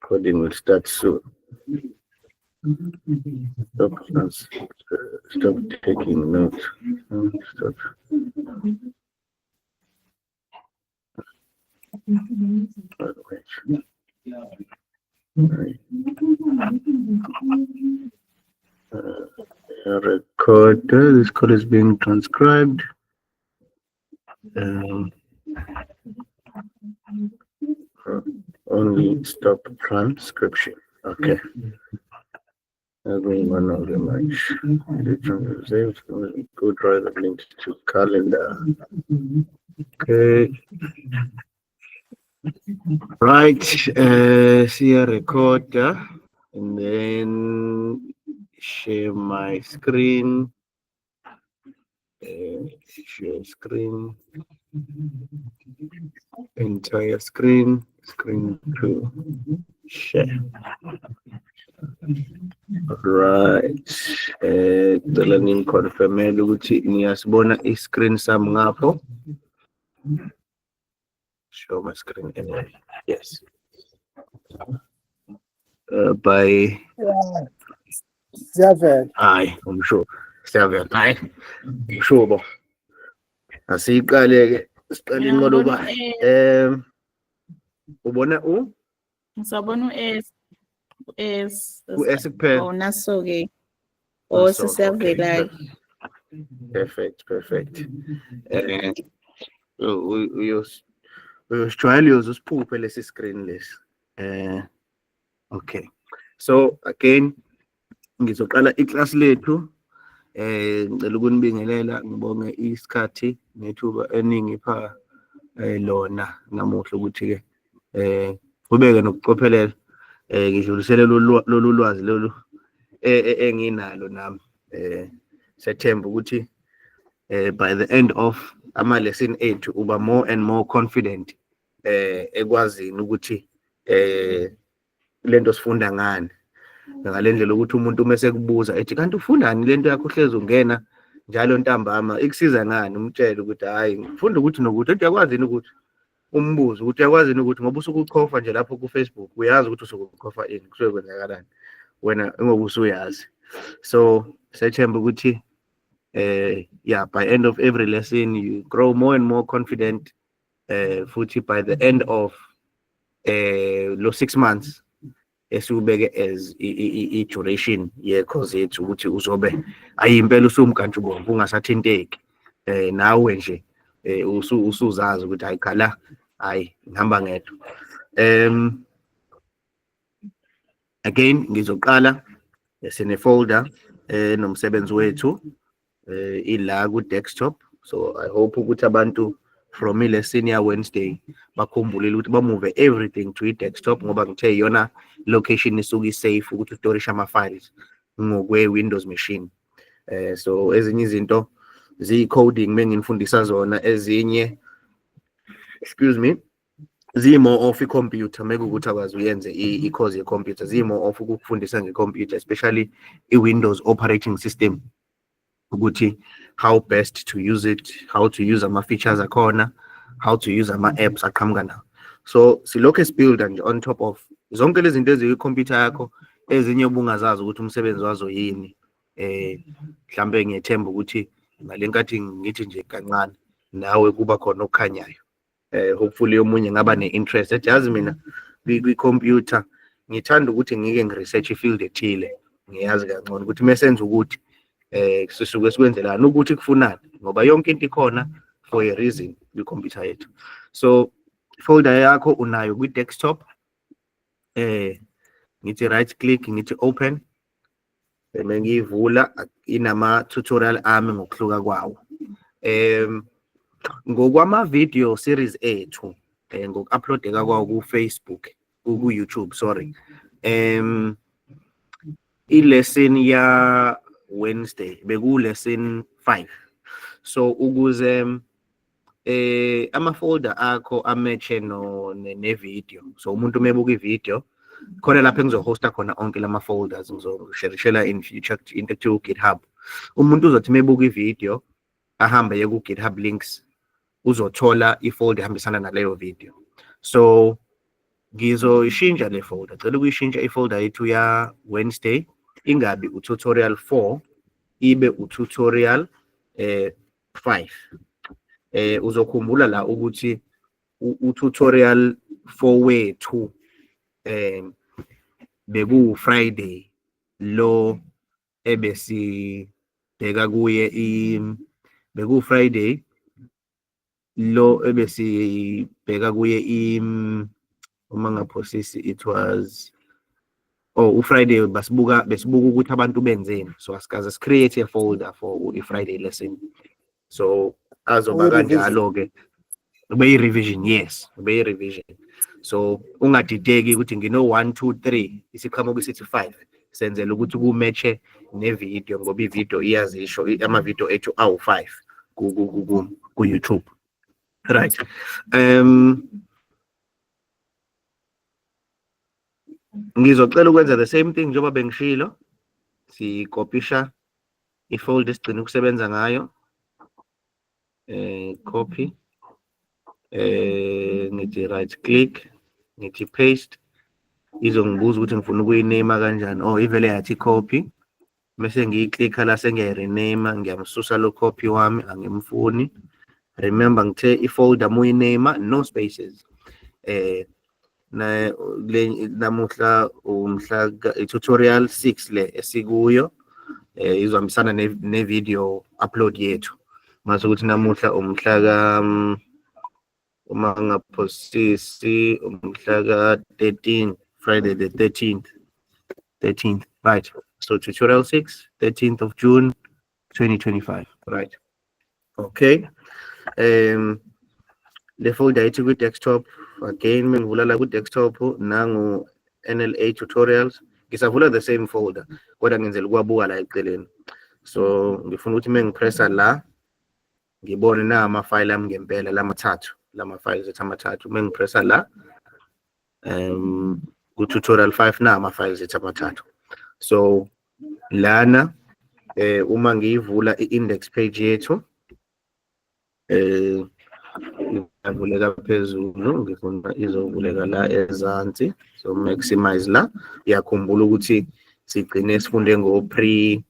Recording will start soon. Stop taking notes. Stop. Recorder. This call is being transcribed. Only stop transcription. Okay. Everyone of the match. Go try the link to calendar. Okay. Right. See a recorder and then share my screen. Share screen. Entire screen. Screen to share. Right. The learning confirm ukuthi ngiyasibona screen sami ngapho. Show my screen anyway. Yes. By Seven. Aye, I'm sure. 7. Aye. I'm sure bo. Asiqale ke siqale inqolo ba. Ubona u? Ngisabona u-S kuphela. ona so ke o sisavelayo. Perfect. Uyosijwayela usiphuphe lesi screen lesi. Okay. So again ngizoqala iclass lethu. Ngicela ukunibingelela ngibonge isikhathi nethuba eningi pha lona namuhla ukuthi ke ubeke nokucophelela ngidlulisele lolu lwazi lolu enginalo nami sethemba ukuthi by the end of ama lesson ethu uba more and more confident ekwazini ukuthi lento sifunda ngani ngalendlela ukuthi umuntu mase kubuza ethi kanti ufundani lento yakho hlezi ungena njalo ntambama ikusiza ngani umtshela ukuthi hayi ngifunda ukuthi nokuthi uyakwazini ukuthi umbuzo ukuthi uyakwazini ukuthi ngoba usukuchofa nje lapho ku Facebook uyazi ukuthi usukuchofa ini kusuke kwenzakalani wena ngoba usuyazi. So sethemba ukuthi yeah, by end of every lesson you grow more and more confident futhi by the end of lo 6 months esubeke as i-duration ye-course yethu ukuthi uzobe ayimpela usumkantshubomvu ungasathinteki nawe nje usuzazi ukuthi ayikhala hayi ngihamba ngedwa. Again ngizoqala sine folder nomsebenzi wethu ila ku desktop. So I hope ukuthi abantu from ile senior Wednesday bakhumbulile ukuthi bamove everything to i-desktop ngoba ngithe yona location isuke safe ukuthi ustorisha ama files ngokwe Windows machine. So ezinye izinto zi-coding mengifundisa zona, ezinye zi-more of i-computer mekukuthi akwazi uyenze i-course ye-computer, zi-more of ukufundisa nge-computer, especially i-Windows operating system ukuthi how best to use it, how to use ama-features akhona, how to use ama-apps aqhamuka nawo. So silokhu esibuilda nje on top of zonke lezi zinto ezikwi-computer yakho, ezinye ubungazazi ukuthi umsebenzi wazo yini. Mhlambe ngiyethemba ukuthi ngalenkathi ngithi nje kancane nawe kuba khona okukhanyayo. Hopefully omunye ngaba ne-interest ethi yazi mina kwi-computer ngithanda ukuthi ngike ngi-research i-field ethile, ngiyazi kangcono ukuthi mesenza ukuthi sisuke sikwenzelani ukuthi kufunani ngoba yonke into ikhona for a reason kwi-computer yethu. So folder yakho unayo kwi-desktop, ngithi right click, ngithi open, ngiyivula inama tutorial ami ngokuhluka kwawo. Ngokwama video series ethu ngoku-uploadeka kwawo ku Facebook, ku YouTube, sorry. I-lesson ya Wednesday beku lesson 5. So ukuze ama folder akho amatche ne video, so umuntu mebuka i-video khona lapha engizohosta khona onke lama folders, ngizoshareshela in future into GitHub. Umuntu uzothi mebuka i-video ahambe ye ku GitHub links uzothola i-folder ehambisana naleyo video. So Ngizoyishintsha le folder, cela ukuyishintsha ifolder yethu ya Wednesday ingabi ututorial 4 ibe ututorial 5. Uzokhumbula la ukuthi ututorial 4 wethu beku Friday lo ebesibheka kuye beku Friday lo ebesibheka kuye uma ngaphosisi it was uFriday besibuka ukuthi abantu benzeni, so asikaze create a folder for i-Friday lesson, so azoba kanjalo ke revision. Yes, revision. So ungadideki ukuthi ngino 1 2 3 isiqhamuka sithi 5 senzela ukuthi kumatche nevideo ngoba ivideo iyazisho ama-video ethu awu5 ku YouTube, right? Ngizocela ukwenza the same thing njengoba bengishilo, sikopisha ifolder esigcina ukusebenza ngayo, copy, ngithi right click, ngithi paste, izongibuza ukuthi ngifuna ukuyiname kanjani. Ivele yathi copy, bese ngiyiclicka la sengiyarename, ngiyamsusa lo copy wami, angimfuni. Remember ngithe ifolder muyiname no spaces. Namuhla umhla tutorial 6 le esikuyo izohambisana ne video upload yethu. Mase ukuthi namuhla umhla ka uma ngaphosisi umhla ka 13, Friday the 13th, right? So tutorial 6, 13th of June 2025, right? Okay. Le folder yethu ku desktop, again mengivula la ku desktop nangu NLA tutorials, ngisavula the same folder kodwa ngenzela ukwabuka la eceleni. So ngifuna ukuthi mengipressa la ngibone na ama-file ami ngempela lama-files ethu amathathu. Mengipressa la ku tutorial 5 na ama-files ethu amathathu. So lana uma ngiyivula i-index page yethu ivuleka phezulu, ngifuna izovuleka la ezansi, so maximize la. Yakhumbula ukuthi sigcine sifunde ngo-pre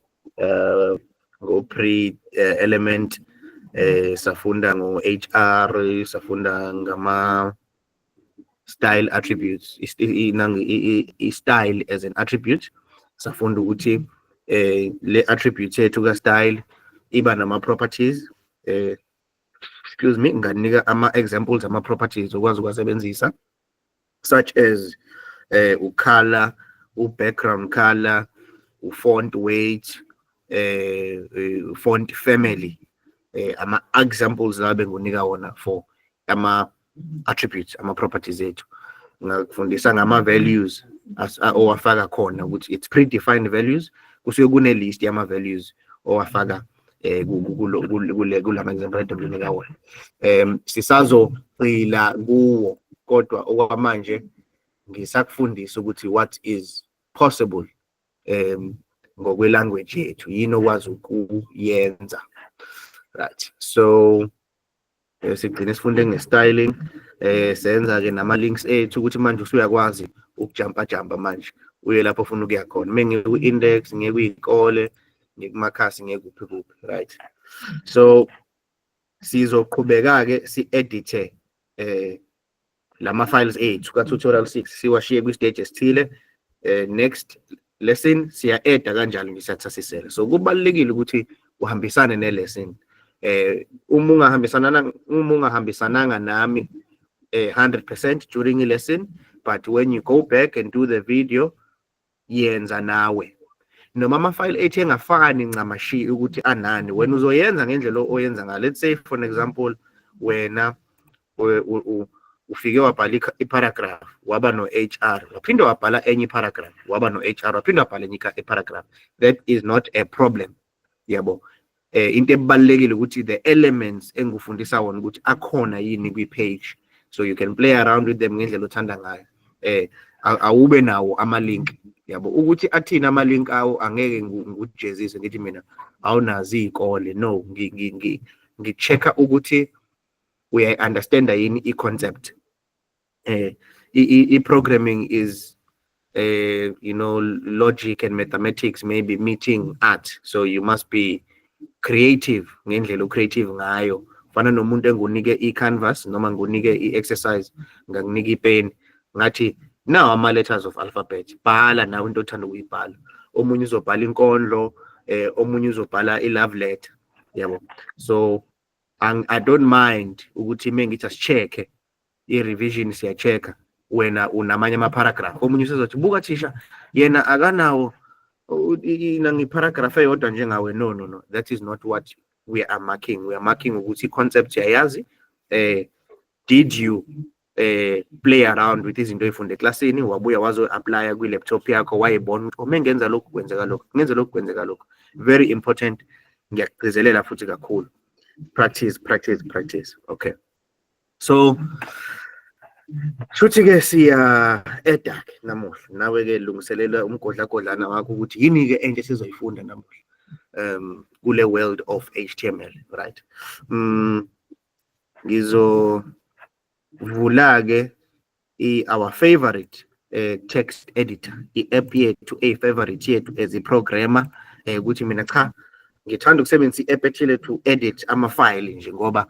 element, safunda ngo-HR, safunda ngama style attributes, i-style as an attribute. Safunda ukuthi le attribute yethu ka style iba nama properties, excuse me, nganika ama-examples ama-properties okwazi ukwasebenzisa, such as color, background color, font weight, font family, ama-examples la bengunika wona for ama-attributes, ama-properties ethu. Ngakufundisa ngama-values owafaka khona ukuthi it's predefined values, kusuke kune-list yama-values owafaka kulama example enginika wona. Sisazogxila kuwo kodwa okwamanje ngisakufundisa ukuthi what is possible ngokwe-language yethu, yini okwazi ukuyenza, right? So sigcine sifunde nge-styling, senza-ke nama-links ethu ukuthi manje usuyakwazi ukujampa manje uye lapho ufuna ukuya khona. Mengiku-index, ngiyekuyikole, ngikumakhasi, ngekuphi, right? So sizoqhubeka-ke si-edithe lama-files ethu ka-tutorial 6 siwashiye kwi-stage esithile. Next lesson siya-edda kanjalo ngisathasisela. So kubalulekile ukuthi uhambisane ne-lesson. Uma ungahambisananga nami 100% during i-lesson, but when you go back and do the video, yenza nawe. Noma ama-file ethu engafani ncamashi ukuthi anani, wena uzoyenza ngendlela oyenza ngayo. Let's say for an example, wena ufike wabhala i-paragraph waba no-HR, waphinde wabhala enye i-paragraph waba no-HR, waphinde wabhala enye i-paragraph. That is not a problem, yabo. Into ebalulekile ukuthi the elements engufundisa wona ukuthi akhona yini kwi-page, so you can play around with them ngendlela othanda ngayo. Awube nawo ama-link, yabo. Ukuthi athina ama-link awo angeke ngikujezise ngithi mina awunazi iy'kole. No, ngi-check-a ukuthi uyayi-understanda yini i-concept. programming is logic and mathematics maybe meeting art, so you must be creative ngendlela creative ngayo. Fana nomuntu engunike i-canvas noma ngunike i-exercise ngakunika ipen ngathi now ama-letters of alphabet, bhala nawe into othanda ukuyibhala. Omunye uzobhala inkondlo, omunye uzobhala i-love letter, yabo. So I don't mind ukuthi mengithi asicheck i-revision siya-check wena unamanye ama-paragraph, omunye usezothi buka thisha yena akanawo nangiparagraph eyodwa njengawe. No, that is not what we are marking. We are marking ukuthi concept yayazi. Did you play around with izinto ezifunde eklasini, wabuya wazo apply kwi-laptop yakho, wayibona ukuthi mengenza lokhu kwenzeka lokhu, ngenza lokhu kwenzeka lokhu. Very important, ngiyakugcizelela futhi kakhulu. Practice. Okay, so shuthi-ke siya edak namuhla, nawe-ke lungiselela umgodlagodlana wakho ukuthi yini-ke enye sizoyifunda namuhla kule world of HTML, right? Ngizovula-ke our favorite text editor, i-app yethu favorite yethu as i-programmer, ukuthi mina cha ngithanda ukusebenzisa i-app ethile to edit ama-file nje, ngoba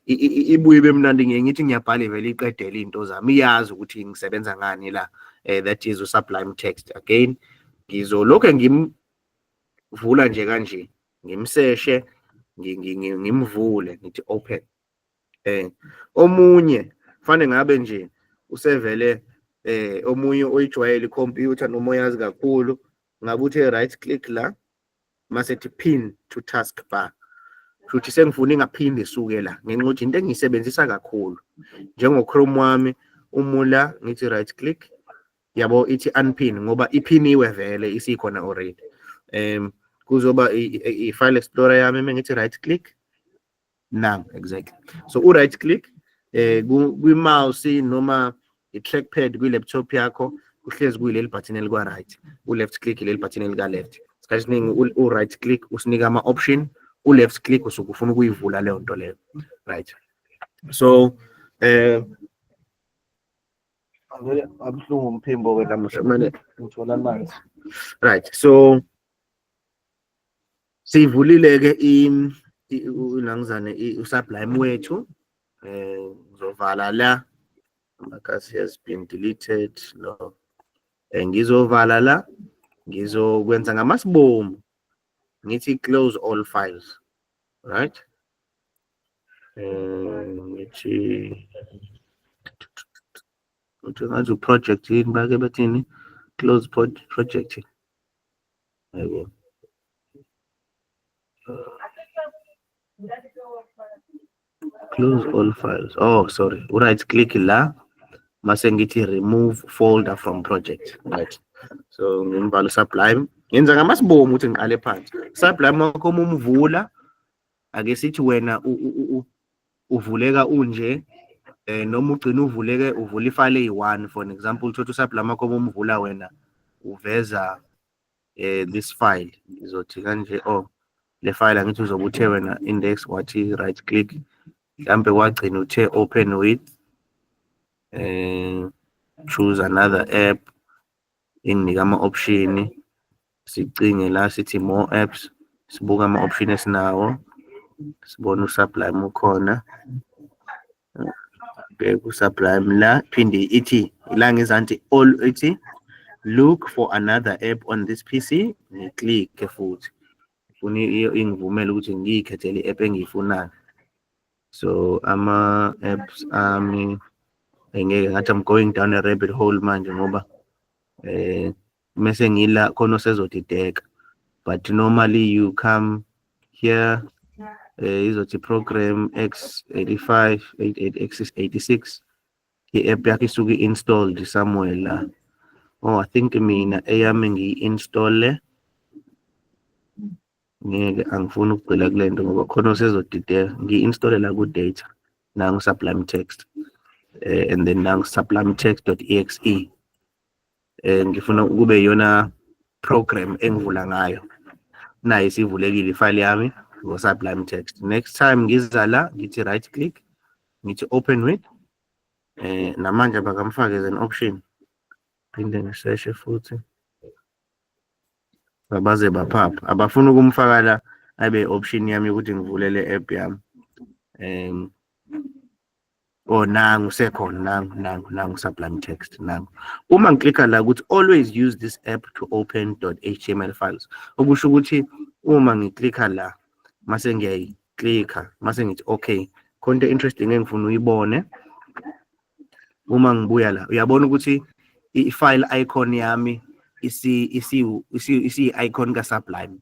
ibuye bemnandi ngithi ngiyabhala vele iqedele into zami, iyazi ukuthi ngisebenza ngani la. That is Sublime Text. Again, ngizolokho ngimvula nje kanje, ngimseshe, ngimvule, ngithi open. Omunye fanele ngabe nje usevele omunye oyijwayele ikhompyutha noma oyazi kakhulu, ngabe uthe right click la masethi pin to taskbar, futhi sengifuna ingaphinde isuke la ngenxa ukuthi into engiyisebenzisa kakhulu njengo-Chrome wami umula, ngithi right click, yabo ithi unpin ngoba iphiniwe vele isikhona already. Kuzoba i-file explorer yami mengithi right click now, exactly. So right click kwi-mouse noma i-trackpad kwi-laptop yakho uhlezi kuyileli button elikwa right, u-left click leli button elika left. Isikhathi esiningi u-right click usinika ama-option, u-left click usuke ufuna ukuyivula leyo nto leyo, right? So abuhlungu umphimbo-ke namuhla, kumele ngithola amanzi, right? So sivulile-ke nangizane uSublime wethu. Ngizovala la, amakasi has been deleted. No, ngizovala la, ngizokwenza ngamasibomu ngithi close all files, right? Ngithi ngathi project yini bake bathini, close project. Yebo, close all files. Oh, sorry, right click la mase ngithi remove folder from project, right? So ngimbhala Sublime, ngenza ngamasibomu ukuthi ngiqale phansi. Sublime wakho umvula, ake sithi wena uvuleka unje, noma ugcina uvuleke uvula ifile eyi-1, for an example, uthatha uSublime wakho umvula wena uveza this file, izothi kanje, oh le file angithi uzobe uthe wena index wathi right click, mhlambe wagcina uthe open with, choose another app, inika ama-option, sicinge la sithi more apps, sibuka ama-option esinawo, sibona uSublime ukhona, bheka uSublime la, phinde ithi ila ngezansi all, ithi look for another app on this PC, ngiklik futhi ufuna ingivumela ukuthi ngiyikhethele i-app engiyifunayo. So ama-apps ami engeke ngathi I'm going down a rabbit hole manje ngoba mese ngila khona osezodideka, but normally you come here, izothi program x85 x86, i-app yakho isuke installed somewhere la. Oh, I think mina eyami ngiyi-installe, ngeke angifuni ukugcila kule nto ngoba khona osezodideka. Ngiyi-installe la ku-data nangu Sublime Text, and then nangu Sublime Text.exe. Ngifuna kube yona program engivula ngayo, nayo isivulekile ifile yami ngo-Sublime Text. Next time ngiza la ngithi right click, ngithi open with, namanje bakamfake as an option. Phinde ngiseshe futhi baze baphapha abafuna ukumfaka la abe option yami ukuthi ngivule le app yami. Oh, nangu sekhona nangu Sublime Text nangu. Uma ngiklikha la ukuthi always use this app to open .html files. Okusho ukuthi uma ngiklikha la mase ngiyayiklikha mase ngithi okay, khonto interesting engifuna uyibone. Uma ngibuya la uyabona ukuthi i-file icon yami isi icon ka Sublime.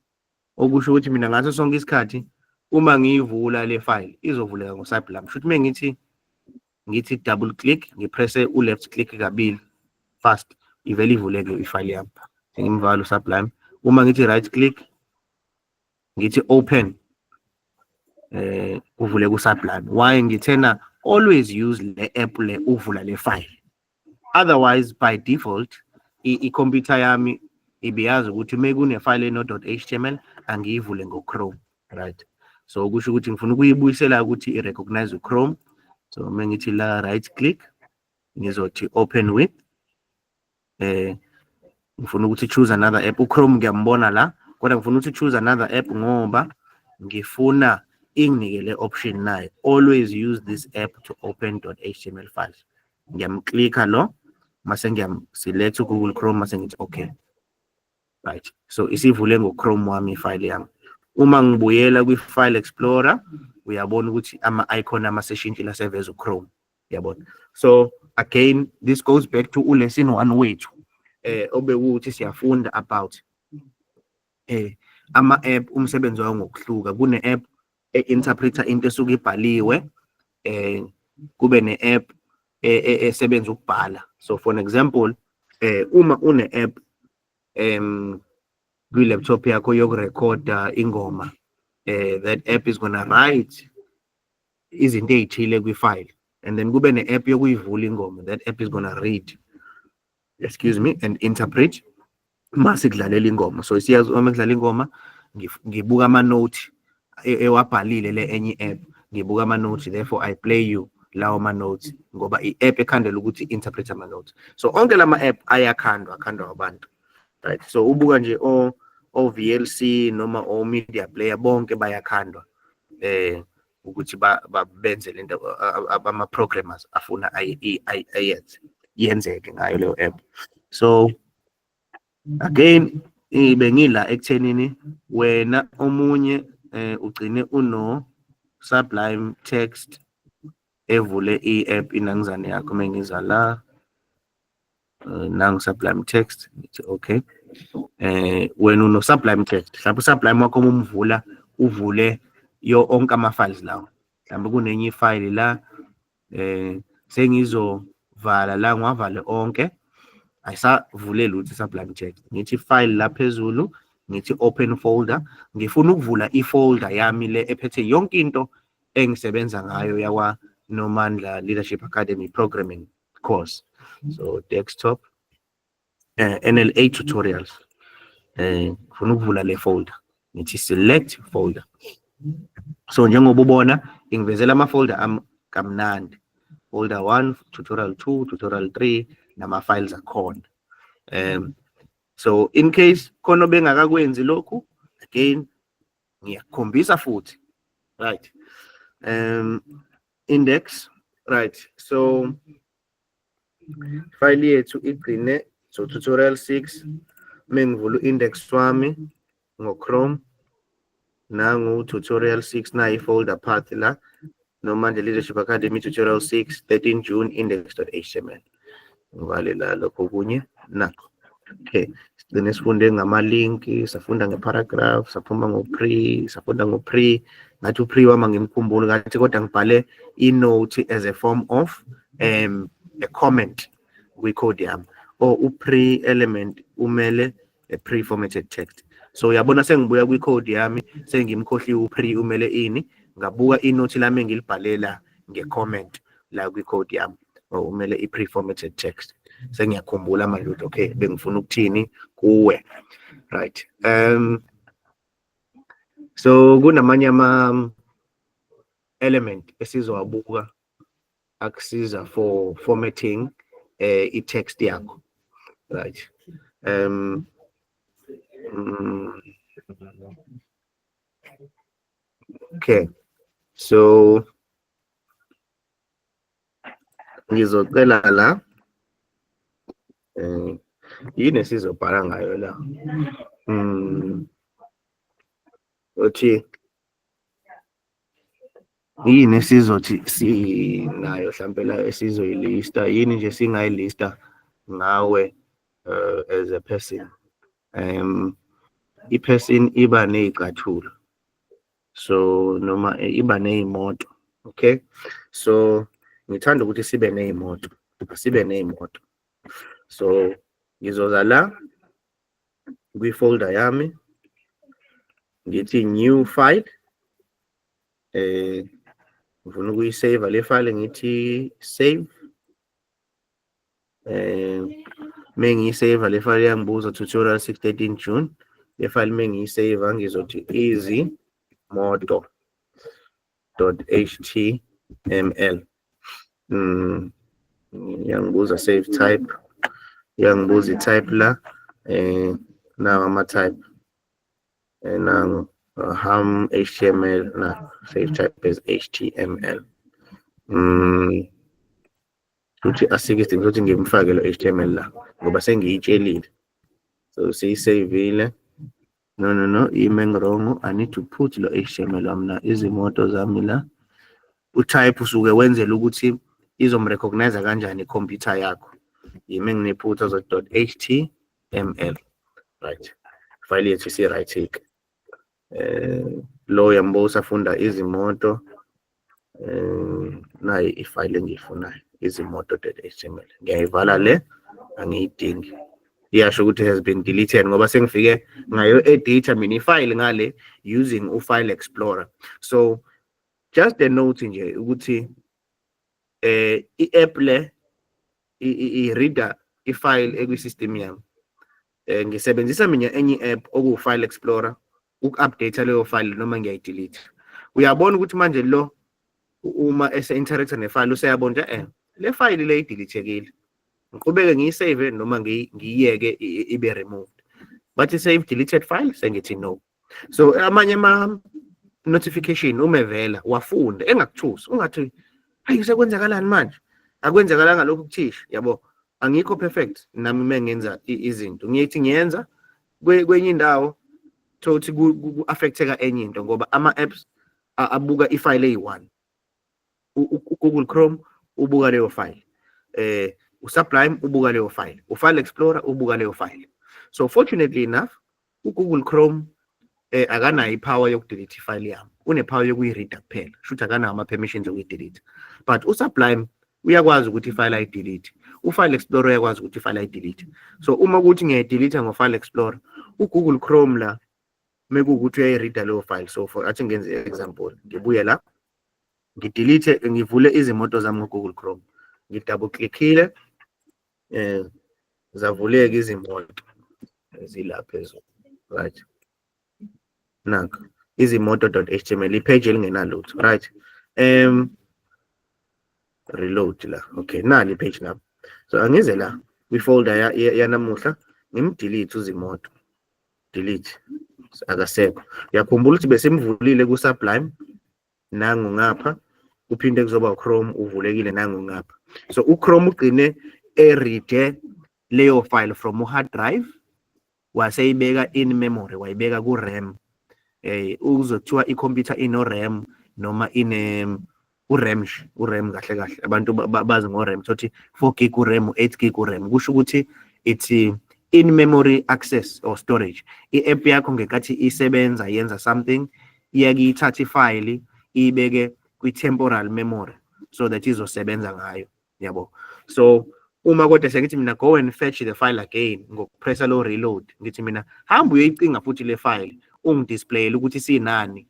Okusho ukuthi mina ngaso sonke isikhathi uma ngiyivula le file izovuleka ngo Sublime. Futhi mengithi double click ngipresse left click kabili fast ivele ivuleke ifile yami. Ngimvala Sublime. Uma ngithi right click ngithi open uvuleka uSublime. Why ngithena always use le app le uvula le file. Otherwise by default i-computer yami ibiyazi ukuthi mekune file eno.html angiyivule ngoChrome, right? So kusho ukuthi ngifuna ukuyibuyisela ukuthi i-recognize uChrome. So mengithi la right click ngizothi open with ngifuna ukuthi choose another app. uChrome ngiyambona la kodwa ngifuna ukuthi choose another app ngoba ngifuna inginikele option nayo always use this app to open .html files. Ngiyamklikha lo mase ngiyamselect Google Chrome mase ngithi okay, right? So isivule ngoChrome wami ifile yami. Uma ngibuyela kwi-file explorer uyabona ukuthi ama-icon amaseshintshile aseveza uChrome, yabona. So again this goes back to lesson 1 wethu obekuthi siyafunda about ama-app umsebenzi wayo ngokuhluka. Kune-app e-interpreter into esuke ibhaliwe, kube ne-app esebenza ukubhala. So for an example uma une-app kwi-laptop yakho yokurekhoda ingoma, that app is gonna write izinto ezithile kwi-file, and then kube ne-app yokuyivula ingoma, that app is gonna read, and interpret mase kudlalela ingoma. So siyazi uma kudlala ingoma ngibuka ama-note ewabhalile le enye app, ngibuka ama-note, therefore I play you lawo ma-notes ngoba i-app ekhandela ukuthi interpret ama-notes. So onke lama-app akhandwa abantu, right? So ubuka nje o-VLC noma o-media player bonke bayakhandwa ukuthi benze lento ama-programmers afuna yenzeke ngayo leyo app. So again bengila ekuthenini wena omunye ugcine uno Sublime Text evule i-app inangizane yakho. Mengiza la nangu Sublime Text ngithi okay, wena uno Sublime Text mhlawumbe uSublime wakho umvula uvule onke ama-files lawo. Mhlawumbe kunenye ifile la sengizovala la ngiwavale onke ayisavule lutho Sublime Text. Ngithi file la phezulu ngithi open folder. Ngifuna ukuvula i-folder yami le ephethe yonke into engisebenza ngayo yakwa Nomandla Leadership Academy programming course. So desktop NLA tutorials. Ngifuna ukuvula le folder ngithi select folder. So njengoba ubona ingivezela ama-folder kamnandi, folder 1, tutorial 2, tutorial 3 nama-files akhona. So in case khona bengakakwenzi lokhu, again ngiyakhombisa futhi, right? Index, right? So file yethu igcine so tutorial 6 mengivula index wami ngoChrome nangu tutorial 6 na i-folder path la Nomandla Leadership Academy tutorial 6 13 June index.html. Ngivale la lokho kunye nakho. Okay, then sifunde ngama-link, safunda nge-paragraph, saphuma ngo-pre, safunda ngo-pre. Ngathi u-pre wami ngimkhumbula ngathi kodwa ngibhale i-note as a form of a comment kwi-code yami, or u-pre element umele a pre-formatted text. So uyabona sengibuya kwi-code yami sengimkhohliwe u-pre umele ini, ngabuka i-note lami engilibhalela nge-comment la kwi-code yami, or umele i-pre-formatted text. Sengiyakhumbula manje ukuthi okay bengifuna ukuthini kuwe, right? So kunamanye ama element esizowabuka akusiza for formatting i-text yakho, right? Okay, so ngizocela la yini esizobhala ngayo la, uthi yini esizothi sinayo mhlampe la esizoyilista, yini nje singayilista ngawe as a person. I-person iba ney'cathulo, so noma iba ney'moto, okay? So ngithanda ukuthi sibe ney'moto, so ngizoza la kwi-folder yami ngithi new file, ngifuna ukuyisave le file ngithi save, mengiyisave le file yangibuza tutorial 613 June, le file mengiyisave ngizothi easymoto.html. Yangibuza save type, yangibuza i-type la, nawo ama-type, nangu ham HTML, na save type as HTML. Ukuthi asike isidingo sokuthi ngimfake lo HTML la ngoba sengiyitshelile, so siyisavile. No, ime wrong. I need to put lo HTML wami la, izimoto zami la, utype usuke wenzela ukuthi izomrecognize kanjani ikhompyutha yakho. Yimi nginephutha .html, right? File yethu si-right click. Lo yambusa funda izimoto, nayi ifile engiyifunayo, izimoto.html. Ngiyayivala le, angiyidingi. Iyasho ukuthi has been deleted ngoba sengifike ngayo edita mina ifile ngale using uFile Explorer. So just a note nje ukuthi i-app le i-reader ifile ekwi-system yami. Ngisebenzisa mina enye app okuFile Explorer uku-update leyo file noma ngiyayidelete. Uyabona ukuthi manje lo uma ese-interacta nefile useyabona le file le idelethekile. Ngiqhubeke ngiyisave noma ngiyiyeke ibe removed. But save deleted file sengithi no. So amanye notification umevela wafunda engakuthusi ungathi hayi sekwenzakalani manje, akwenzakalanga lokhu kuthisha, yabo angikho perfect nami mengenza izinto ngiyithi ngiyenza kwenye indawo thothi ku-affecteka enye into ngoba ama-apps abuka ifile eyi-1. Google Chrome ubuka leyo file, uSublime ubuka leyo file, uFile Explorer ubuka leyo file. So fortunately enough uGoogle Chrome akanayo ipower yokudelete ifile yami, unepower yokuyi-reader kuphela, shuthi akanayo ama-permissions okuyi-delete. But uSublime uyakwazi ukuthi ifile ayidelete, uFile Explorer uyakwazi ukuthi ifile ayidelete. So uma ukuthi ngiyayidelete ngoFile Explorer, uGoogle Chrome la mekuwukuthi uyayi-reader leyo file. So for athi ngenze example, ngibuye la ngidelete, ngivule izimoto zami ngoGoogle Chrome, ngidouble clickile, zavuleka izimoto zila phezulu, right? Nakho izimoto.html, ipage elingenalutho, right? Reload la, okay, nali page lapha. So angize la kwi-folder yanamuhla ngimdelete uzimoto, delete, akasekho. Uyakhumbula ukuthi besimvulile kuSublime, nangu ngapha, uphinde kuzoba uChrome uvulekile nangu ngapha. So uChrome ugcine read leyo file from hard drive waseyibeka in memory, wayibeka ku-RAM. Uzothiwa ikhompyutha ino-RAM noma u-RAM kahle kahle, abantu bazi ngo-RAM, sothi 4 gig u-RAM, 8 gig u-RAM, kusho ukuthi it's in memory access or storage. I-app yakho ngekathi isebenza yenza something, iyakuyithatha ifile ibeke kwi-temporal memory so that izosebenza ngayo, yabo. So uma kodwa sengithi mina go and fetch the file again ngokupressa lo reload, ngithi mina hamba uyoyicinga futhi le file ungidisplay ukuthi sinani,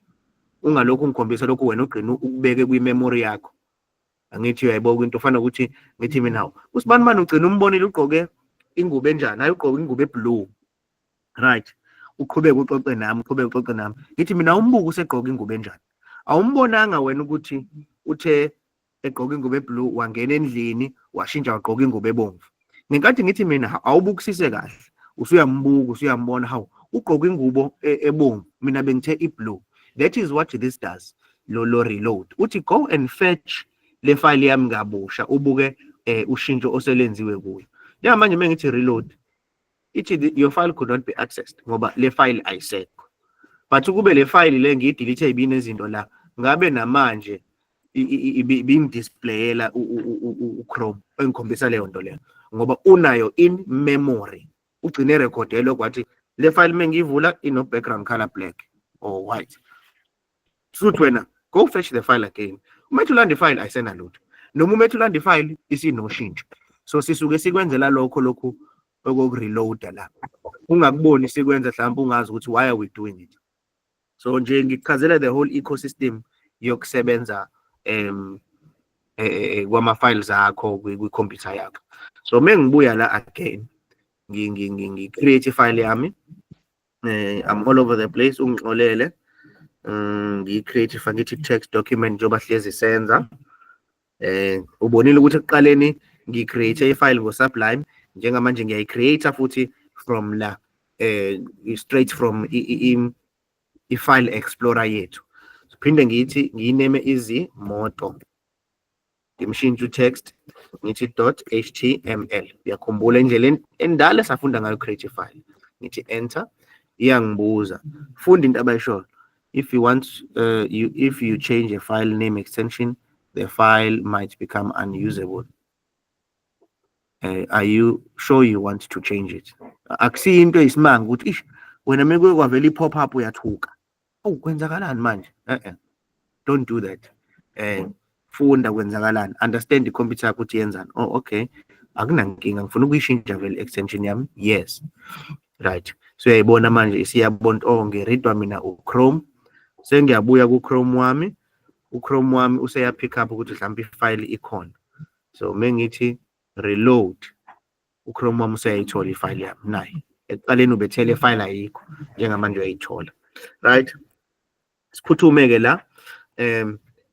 ungalokhu ngikhombisa lokhu wena ugcina ukubeke kwi-memory yakho. Angithi uyayibona into ofana ukuthi ngithi mina usibani manje ugcina umbonile ugqoke ingubo enjani, hayi ugqoke ingubo eblue, right? Uqhubeke uxoxe nami, ngithi mina umbuka usegqoka ingubo enjani, awumbonanga wena ukuthi uthe egqoka ingubo eblue wangena endlini washintsha wagqoka ingubo ebomvu. Ngenkathi ngithi mina awubukisise kahle, usuyambuka usuyambona how ugqoka ingubo ebomvu, mina bengithe iblue. That is what this does. Lo reload uthi go and fetch le file yami ngabusha ubuke ushintsho oselenziwe kuyo. Manje mengithi reload ithi your file could not be accessed ngoba le file ayisekho. But ukube le file le ngiyidelete ibine izinto la ngabe namanje ibingidisplayela uChrome engikhombisa leyo nto leyo ngoba unayo in memory, ugcine record lokwathi le file mengivula ino background color black or white. So wena go fetch the file again. Umethu landa file ayisena lutho, noma umethu landa file isinoshintsho. So sisuke sikwenzela lokho okureloada la, ungakuboni sikwenza mhlawumbe ungazi ukuthi why are we doing it. So nje ngikuchazela the whole ecosystem yokusebenza kwama files akho kwi-computer yakho. So mengibuya la again ngi-create file yami, I'm all over the place, ungixolele. Ngi-create ngithi text document njengoba hlezi senza. Ubonile ukuthi ekuqaleni ngi-create ifile ngo-Sublime, njengamanje ngiyayi-create futhi from la straight from i-file explorer yethu. Siphinde ngithi ngiyiname izimoto, ngimshintshe text ngithi .html. Uyakhumbula indlela endala safunda ngayo create file, ngithi enter, iyangibuza funda into abayisho. If you want if you change a file name extension, the file might become unusable. Are you sure you want to change it? Akusiyo into eyisimanga ukuthi ish wena meke kwavela i-pop up uyathuka. Kwenzakalani manje? Don't do that. Funda kwenzakalani, understand the computer yakho ukuthi yenzani. Okay, akunankinga, ngifuna ukuyishintsha vele extension yami. Yes, right. So uyayibona manje siyabona ngireadwa mina uChrome. Sengiyabuya kuChrome wami, uChrome wami useya pick up ukuthi mhlawumbe ifile ikhona. So mengithi reload, uChrome wami useyayithola ifile yami nayi. Ekuqaleni ubethele ifile ayikho, njengamanje uyayithola. Right? Siphuthume-ke la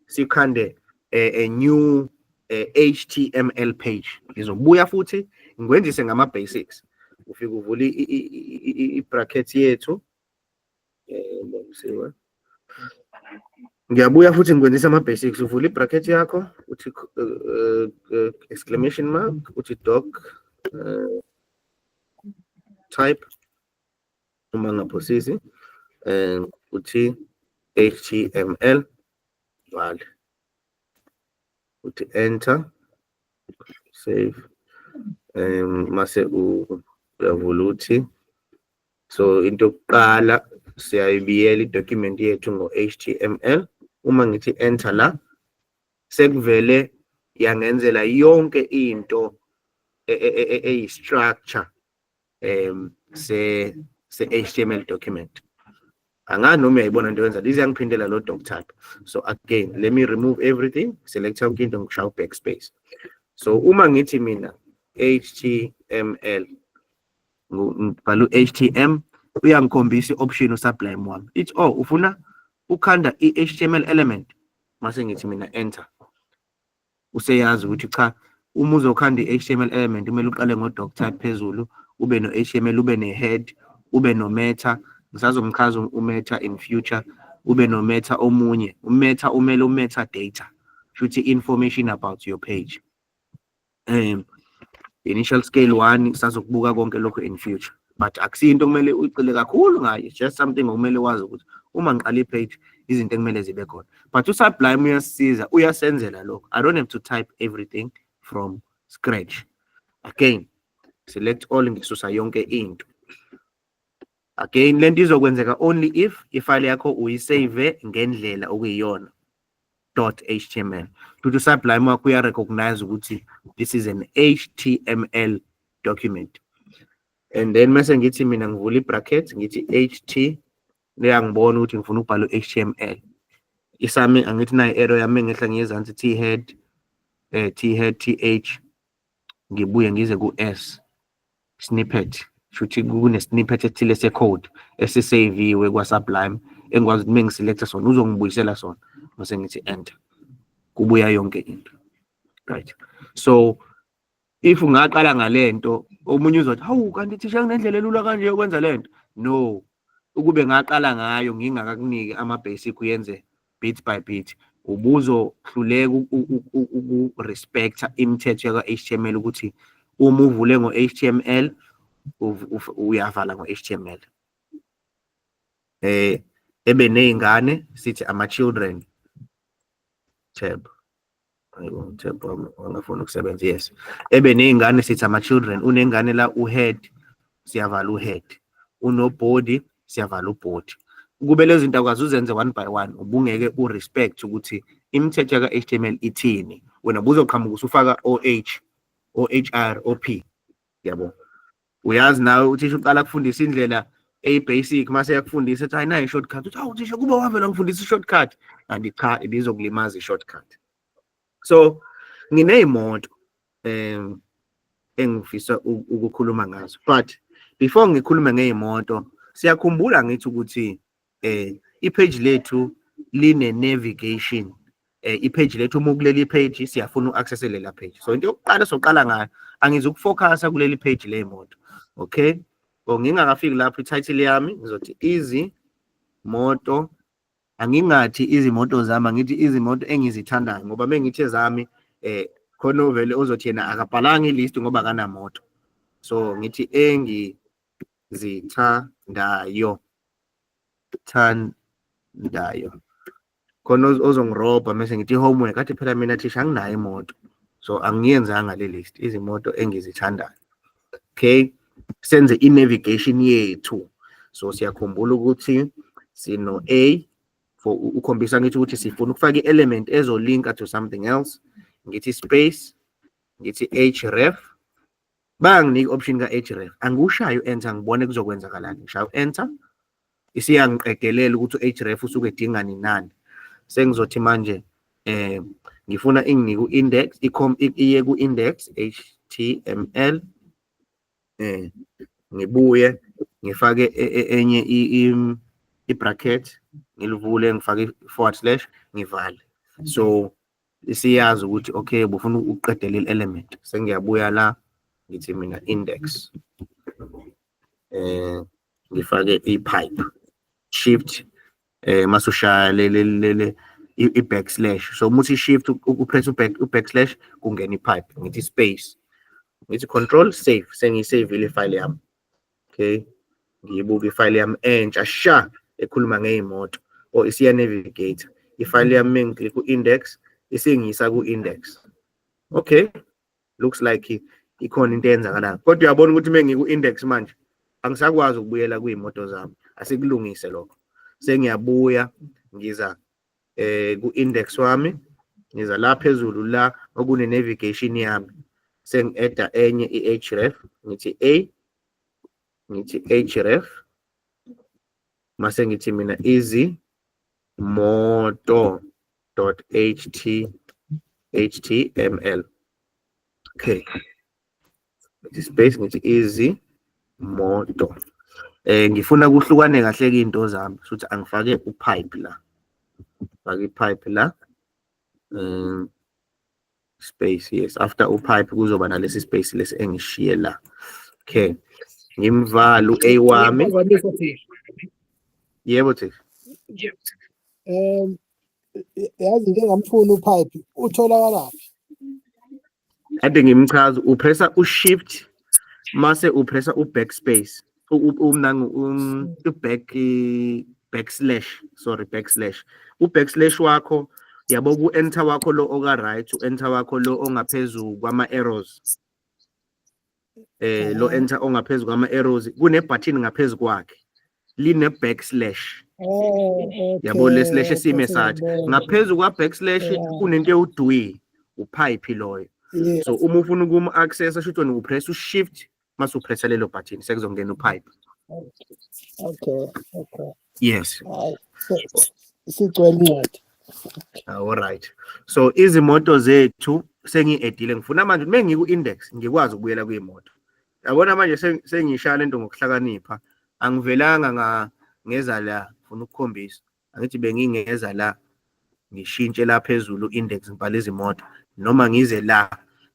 sikhande a new HTML page. Ngizobuya futhi ngikwenzise ngama basics. Ufike uvule i-bracket yethu. Ngiyabuya futhi ngikwenzisa ama basics. Uvule i-bracket yakho uthi exclamation mark, uthi doc type uma ngaphosisi uthi HTML, vale, uthi enter, save, mase uyavula uthi so into yokuqala siyayibiyela i-document yethu ngo-HTML. Uma ngithi enter la sekuvele yangenzela yonke into eyi-structure se-HTML document. Angani noma uyayibona into yenza lezi yangiphindela lo doc type. So again, let me remove everything, select yonke into ngishaye backspace. So uma ngithi mina HTML ngibhala HTM, uyangikhombisa i-option uSublime wami. Ithi ufuna ukhanda i-HTML element, mase ngithi mina enter. Useyazi ukuthi cha, uma uzokhanda i-HTML element kumele uqale ngo-doc type phezulu, ube no-HTML, ube ne-head, ube no-meta. Ngisazomchaza umeta in future, ube no-meta omunye. Umeta umele umeta data, shuthi information about your page. Initial scale 1 sazokubuka konke lokho in future, but akusiyo into kumele ucile kakhulu ngayo. It's just something okumele wazi ukuthi uma ngiqala i-page izinto ekumele zibe khona. But uSublime uyasiza, uyasenzela lokho. I don't have to type everything from scratch. Again, select all, ngisusa yonke into. Again, lento izokwenzeka only if ifile yakho uyisave ngendlela okuyiyona .html. Futhi uSublime wakho uyarecognize ukuthi this is an HTML document. And then mase ngithi mina ngivula i-bracket ngithi ht, leyangibona ukuthi ngifuna ukubhala HTML. Isami angithi nayi error yami ngehla ngiyezansi t-head th, ngibuye ngize ku s snippet. Shuthi kune snippet ethile se-code esisaviwe kwa-Sublime engikwazi ukuthi mengiselecta sona uzongibuyisela sona, mase ngithi enter, kubuya yonke into. right? So if ungaqala ngalento omunye uzothi hawu kanti thisha kunendlela elula kanje yokwenza lento, no, ukube ngaqala ngayo ngingakakuniki ama-basic uyenze bit by bit, ubuzohluleka uku-respecta imithetho yaka-HTML ukuthi uma uvule ngo-HTML uyavala ngo-HTML. Ebe ney'ngane sithi ama-children tab, tab wangafuna ukusebenza, yes, ebe ney'ngane sithi ama-children, unengane la u-head siyavala u-head, uno-body siyavala u-body. Kube lezi zinto akwazi uzenze one by one, ubungeke u-respect ukuthi imithetho yaka-HTML ithini. Wena buzoqhamuka usufaka OH, OHR, OP, yabo. Uyazi nawe uthisha uqala kufundisa indlela basic, mase yakufundisa ethi hayi nayi i-shortcut, uthi hawu thisha kuba wavela ngifundisa i-shortcut, kanti cha, ibizokulimaza i-shortcut. So nginey'moto engifisa ukukhuluma ngazo, but before ngikhulume ngey'moto, siyakhumbula ngithi ukuthi ipage lethu line-navigation. Ipage lethu uma kuleli page siyafuna u-accesse lela page. So into yokuqala soqala ngayo, angizukufocusa kuleli page ley'moto, okay? So ngingakafiki lapho i-title yami ngizothi izimoto, angingathi izimoto zami, angithi izimoto engizithandayo, ngoba mengithi zami khona ovele ozothi yena akabhalanga ilist ngoba akanamoto. So ngithi engizithandayo, khona ozongirobha mase ngithi homework, athi phela mina thisha anginayo imoto, so angiyenzanga le list, izimoto engizithandayo. Okay, senze i-navigation yethu. So siyakhumbula ukuthi sino A for ukhombisa ngithi ukuthi sifuna ukufaka i-element ezolinka to something else, ngithi space, ngithi href, banginika option ka-href, angiwushayo enter ngibone kuzokwenzakalani, ngishayo enter, isiyangiqedelela ukuthi u-href usuke edingani nani. Sengizothi manje ngifuna inginike u-index, iye ku-index html, ngibuye ngifake enye i-bracket, ngilivule ngifake i-/, ngivale. So isiyazi ukuthi okay bufuna uqedela i-element, sengiyabuya la ngithi mina index, ngifake i-pipe, shift masushaya i-backslash. So muthi shift upress u-backslash kungena i-pipe, ngithi space, ngithi control save, sengiyisavile ifile yami. Okay, ngiyibuka ifile yami entsha sha ekhuluma ngey'moto, or isiya navigate. Ifile yami mengiklik ku-index isingiyisa ku-index. Okay, looks like ikhona into eyenzakalayo, kodwa uyabona ukuthi mengiku-index manje angisakwazi ukubuyela kuy'moto zami, asikulungise lokho. Sengiyabuya ngiza ku-index wami, ngiza la phezulu la okune-navigation yami, sengi-edda enye i-href, ngithi A, ngithi href, mase ngithi mina izimoto.html. Okay, ngithi space, ngithi izimoto. Ngifuna kuhlukane kahle into zami, futhi angifake upipe la, fake ipipe la, space, yes, after upipe kuzoba nalesi space lesi engishiye la. Okay, ngimvala u-A wami. Yebo thisha. Yazi njengamfuni upipe utholakalaphi? Ade ngimchaza, upressa u-shift mase upressa u-backspace, backslash. U-backslash wakho yabo ku-enter wakho lo oka-right, u-enter wakho lo ongaphezulu kwama-arrows, lo enter ongaphezulu kwama-arrows kune-button ngaphezu kwakhe line-backslash. Yabo le slash esime sathi ngaphezu kwa-backslash kunento ewudwi, upipe loyo. So uma ufuna ukum-accessa shouldwa upress u-shift mase upressa lelo button sekuzongena upipe. Okay. Yes. Sicwela incwadi. Alright. So izimoto zethu sengi-edile, ngifuna manje mengiku-index ngikwazi ukubuyela kuyimoto. Yabona manje sengishaya lento ngokuhlakanipha, angivelanga ngeza la ngifuna ukukhombisa, angithi bengingeza la ngishintshe la phezulu index ngibhala izimoto, noma ngize la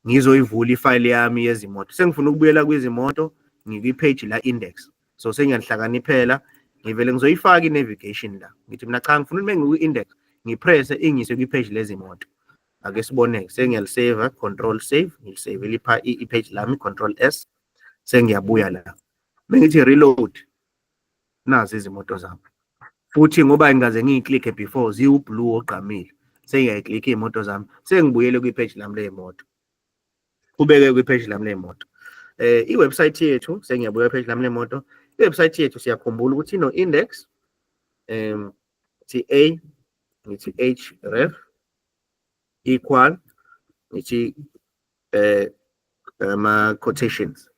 ngizoyivula ifile yami yezimoto. Sengifuna ukubuyela kwizimoto, ngikwi-page la index. So sengiyahlakaniphela, ngivele ngizoyifaka i-navigation la. Ngithi mina cha ngifuna uma ngikwi-index, ngipresse ingise kwi-page lezimoto. Ake sibone, sengiyalisave, control save, ngilisave lipha i-page lami, control S, sengiyabuya la. Mengithi reload, nazi izimoto zami. Futhi ngoba ngingaze ngiyiklikhe before, ziwu-blue ogqamile, sengiyayiklikha iy'moto zami, sengibuyele kwi-page lami ley'moto. Kubeke kwi-page lami ley'moto. I-website yethu, sengiyabuya kwi-page lami ley'moto, i-website yethu siyakhumbula ukuthi ino-index, ngithi href, equal, ngithi ama-quotations.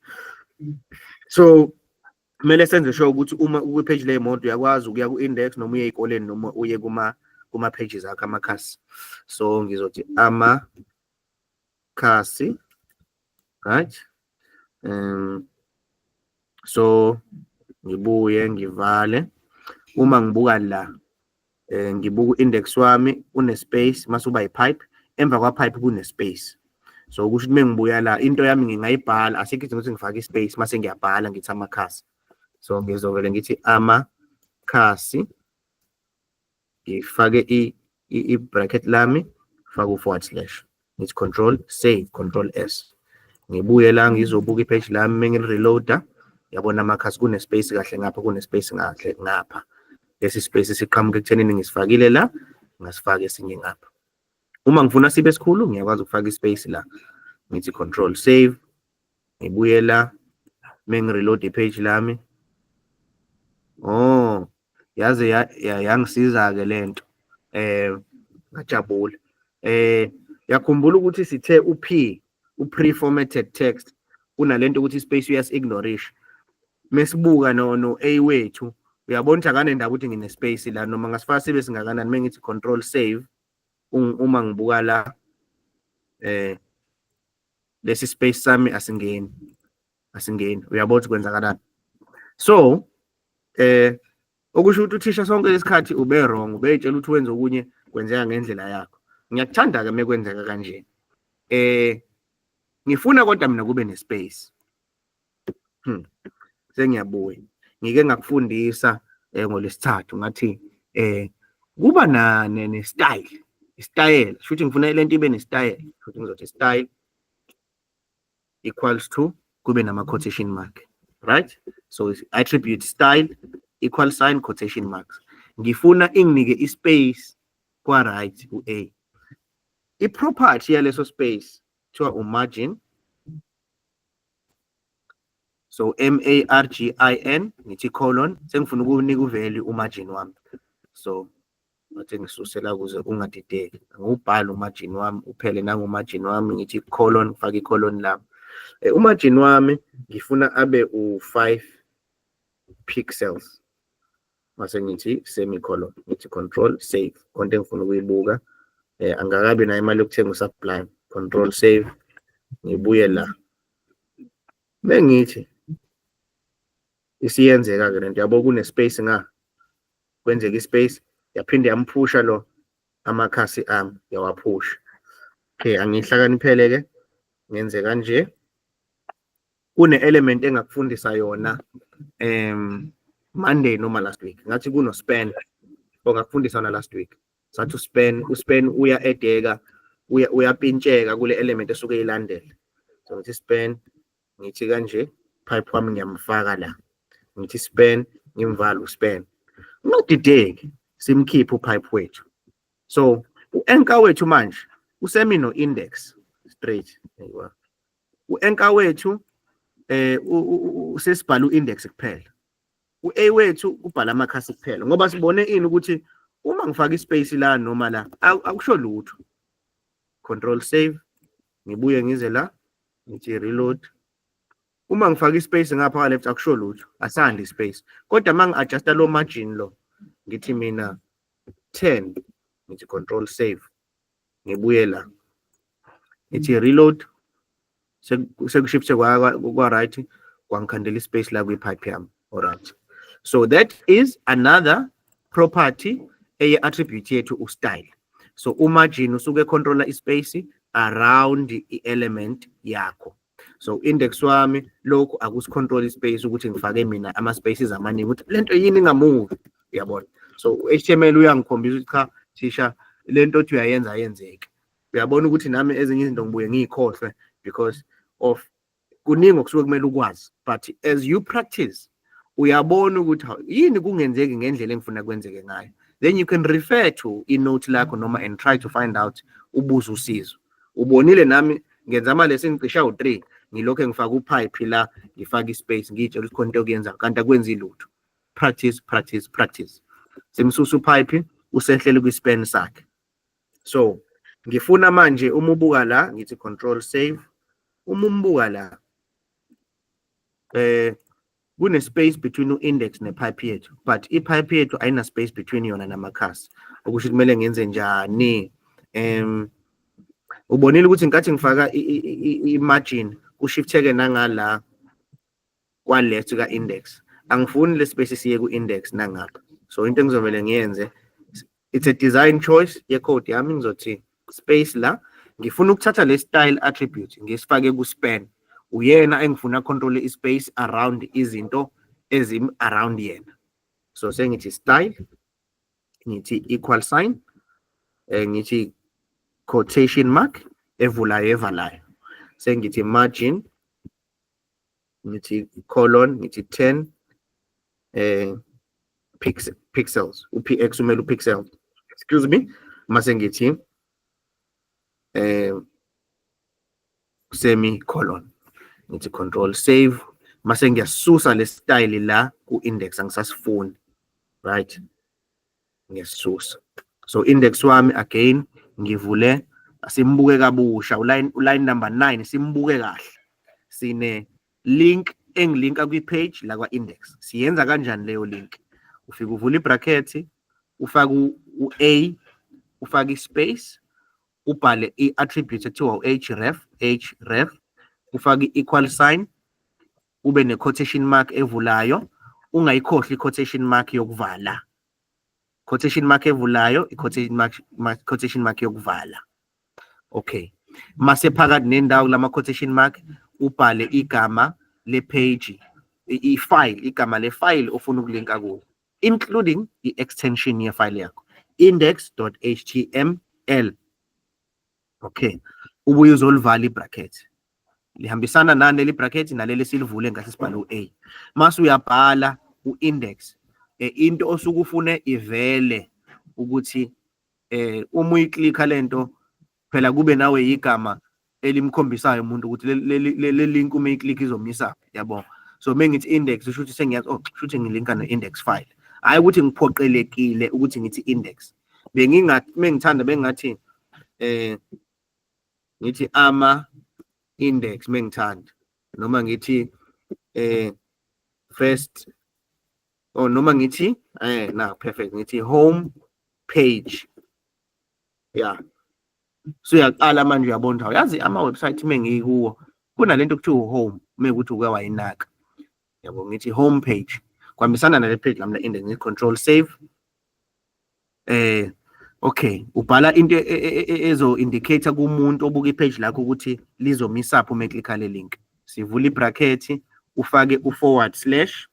So, kumele senze sure ukuthi uma ukwi-page ley'moto uyakwazi ukuya ku-index noma uye ey'koleni noma uye kuma-pages akho amakhasi. So ngizothi amakhasi, right? So ngibuye ngivale. Uma ngibuka la, ngibuka index wami une-space, mase uba i-pipe, emva kwa-pipe kune-space. So kusho ukuthi mengibuya la, into yami ngingayibhala, asikho ukuthi ngifake i-space, mase ngiyabhala ngithi amakhasi. So ngizovele ngithi amakhasi, ngifake i-bracket lami, fake u//. Ngithi control save, control S. Ngibuye la ngizobuka i-page lami, mengilireloada, yabona amakhasi kune-space kahle ngapha, kune-space kahle ngapha. Lesi space siqhamuka ekuthenini ngisifakile la, ngasifaka esinye ngapha. Uma ngifuna sibe sikhulu, ngiyakwazi ukufaka i-space la. Ngithi control save, ngibuye la, mengireload i-page lami. Oh, yaze yangisiza-ke lento. Ngajabula. Yakhumbula ukuthi sithe u-pre-formatted text, unalento ukuthi i-space uyasi-ignorisha. Mesibuka no-A wethu, uyabona ukuthi akanendaba ukuthi ngine-space la, noma ngasifaka sibe singakanani, mengithi control save, uma ngibuka la, lesi space sami asingeni, uyabona ukuthi kwenzakalani. So, okusho ukuthi uthisha sonke lesikhathi ube wrong, ubeyitshela ukuthi wenze okunye kwenzeka ngendlela yakho. Ngiyakuthanda-ke mekwenzeka kanje. Ngifuna kodwa mina kube ne-space. Sengiyabuya. Ngike ngakufundisa ngolesithathu ngathi kuba ne-style, istyle. Shuthi ngifuna lento ibe ne-style. Shuthi ngizothi style equals to kube nama-quotation mark. Right? So attribute style equal sign quotation marks. Ngifuna inginike i-space kwa-right u-A. I-property yaleso space kuthiwa margin. So margin, ngithi colon, sengifuna ukunika uvalue u-margin wami. So ngathi ngisusela kuze ungadideki. Ngubhala u-margin wami, uphele nangu-margin wami, ngithi colon, ngifake i-colon lami. U-margin wami ngifuna abe u-5 pixels. Mase ngithi semicolon, ngithi control save, konke engifuna ukuyibuka. Angakabi nayo imali yokuthenga u-Sublime. Control save, ngibuye la. Mengithi isiyenzeka-ke lento, yabo kune-space nga, kwenzeka i-space, yaphinde yamphusha lo amakhasi ami, yawaphusha. Okay, angihlakaniphele-ke, ngenze kanje. Kune-element engakufundisa yona Monday noma last week. Ngathi kuno-span, ongakufundisa yona last week. Sathi u-span uya-edeka, uyapintsheka kule element esuke ilandela. So ngithi span, ngithi kanje, pipe wami ngiyamfaka la. Ngithi span, ngimvala u-span. Ungadideki, simkhiphe u-pipe wethu. So, u-anchor wethu manje, usemi no-index, straight. U-anchor wethu, usesibhala u-index kuphela. U-A wethu, ubhala amakhasi kuphela. Ngoba sibone ini ukuthi, uma ngifaka i-space la noma la, akusho lutho. Control save, ngibuye ngize la, ngithi reload. Uma ngifaka i-space ngapha ka left akusho lutho, asandi i-space. Kodwa uma ngi-adjusta lo margin lo, ngithi mina 10, ngithi control save, ngibuye la. Ngithi reload, sekushifthe kwa-right, kwangikhandela i-space la kwi-pipe yami. Alright. So that is another property eye-attribute yethu u-style. So umargin usuke controller i-space, around i-element yakho. So index wami lokhu akusicontrol space ukuthi ngifake mina ama-spaces amaningi ukuthi lento yini ingamuvi, uyabona. So HTML uyangikhombisa ukuthi cha thisha lento othi uyayenza ayenzeke. Uyabona ukuthi nami ezinye izinto ngibuye ngiyikhohlwe because of kuningi okusuke kumele ukwazi, but as you practice uyabona ukuthi yini kungenzeki ngendlela engifuna kwenzeke ngayo, then you can refer to inote lakho noma and try to find out, ubuze usizo. Ubonile nami ngenza ama-lesson cishe awu-3 ngilokho ngifaka upipe la ngifaka ispace ngiyitshela ukuthi khona into okuyenzayo kanti akwenzi lutho. Practice, practice, practice. Simsusa upipe usehlele kwispan sakhe. So ngifuna manje uma ubuka la ngithi control save, uma umbuka la kune space between u-index ne-pipe yethu, but i-pipe yethu ayina space between yona namakhasi, okusho kumele ngenze njani. Ubonile ukuthi nkathi ngifaka i-margin kushifteke nangala kwa-left ka-index, angifuni le space siye ku-index nangapha. So into engizomele ngiyenze, it's a design choice ye-code yami, ngizothi space la ngifuna ukuthatha le style attribute ngisifake ku-span, uyena engifuna control i-space around izinto around yena. So sengithi style, ngithi equal sign, ngithi quotation mark evulayo evalayo, sengithi margin, ngithi colon, ngithi 10 pixels, upx umele upixel, excuse me, mase ngithi semicolon, ngithi control save, mase ngiyasusa le style la ku-index angisasifuni, right, ngiyasusa. So index wami again ngivule, simbuke kabusha uline number 9 simbuke kahle, sine link engilinka kwi-page la kwa-index. Siyenza kanjani leyo link? Ufika uvula i-bracket, ufaka u-a, ufaka i-space, ubhale i-attribute ekuthiwa href, ufake i-equal sign, ube ne-quotation mark evulayo, ungayikhohlwa i-quotation mark yokuvala. Quotation mark evulayo, quotation mark yokuvala. Okay. Mase phakathi nendawo lama quotation mark ubhale igama le page, i-file, igama le file ofuna ukulinka kuyo, including i-extension ye file yakho, index.html. Okay. Ubuye uzolivala i-bracket. Lihambisana naleli bracket naleli silivule ngase sibhale u-a. Mase uyabhala u-index, into osuke ufune ivele ukuthi uma uyiklikha lento phela kube nawe igama elimkhombisayo umuntu ukuthi le link uma uyiklikha izomisa, yabo. So mengithi index usho ukuthi sengiyazi shuthi ngilinka ne-index file, hayi ukuthi ngiphoqelekile ukuthi ngithi index. Mengithanda bengathi ngithi ama index mengithanda, noma ngithi first, or noma ngithi perfect, ngithi home page. Yeah. So uyaqala manje uyabona, yazi ama-website mengikuwo kunalento kuthiwa home, mekuthi uke wayinaka, yabo. Ngithi home page kwambisana nale page lami la-index, ngithi control save. Okay, ubhala into ezo-indicator kumuntu obuka i-page lakho ukuthi lizomisaphi uma eklikha le link. Sivula i-bracket, ufake u-forward slash,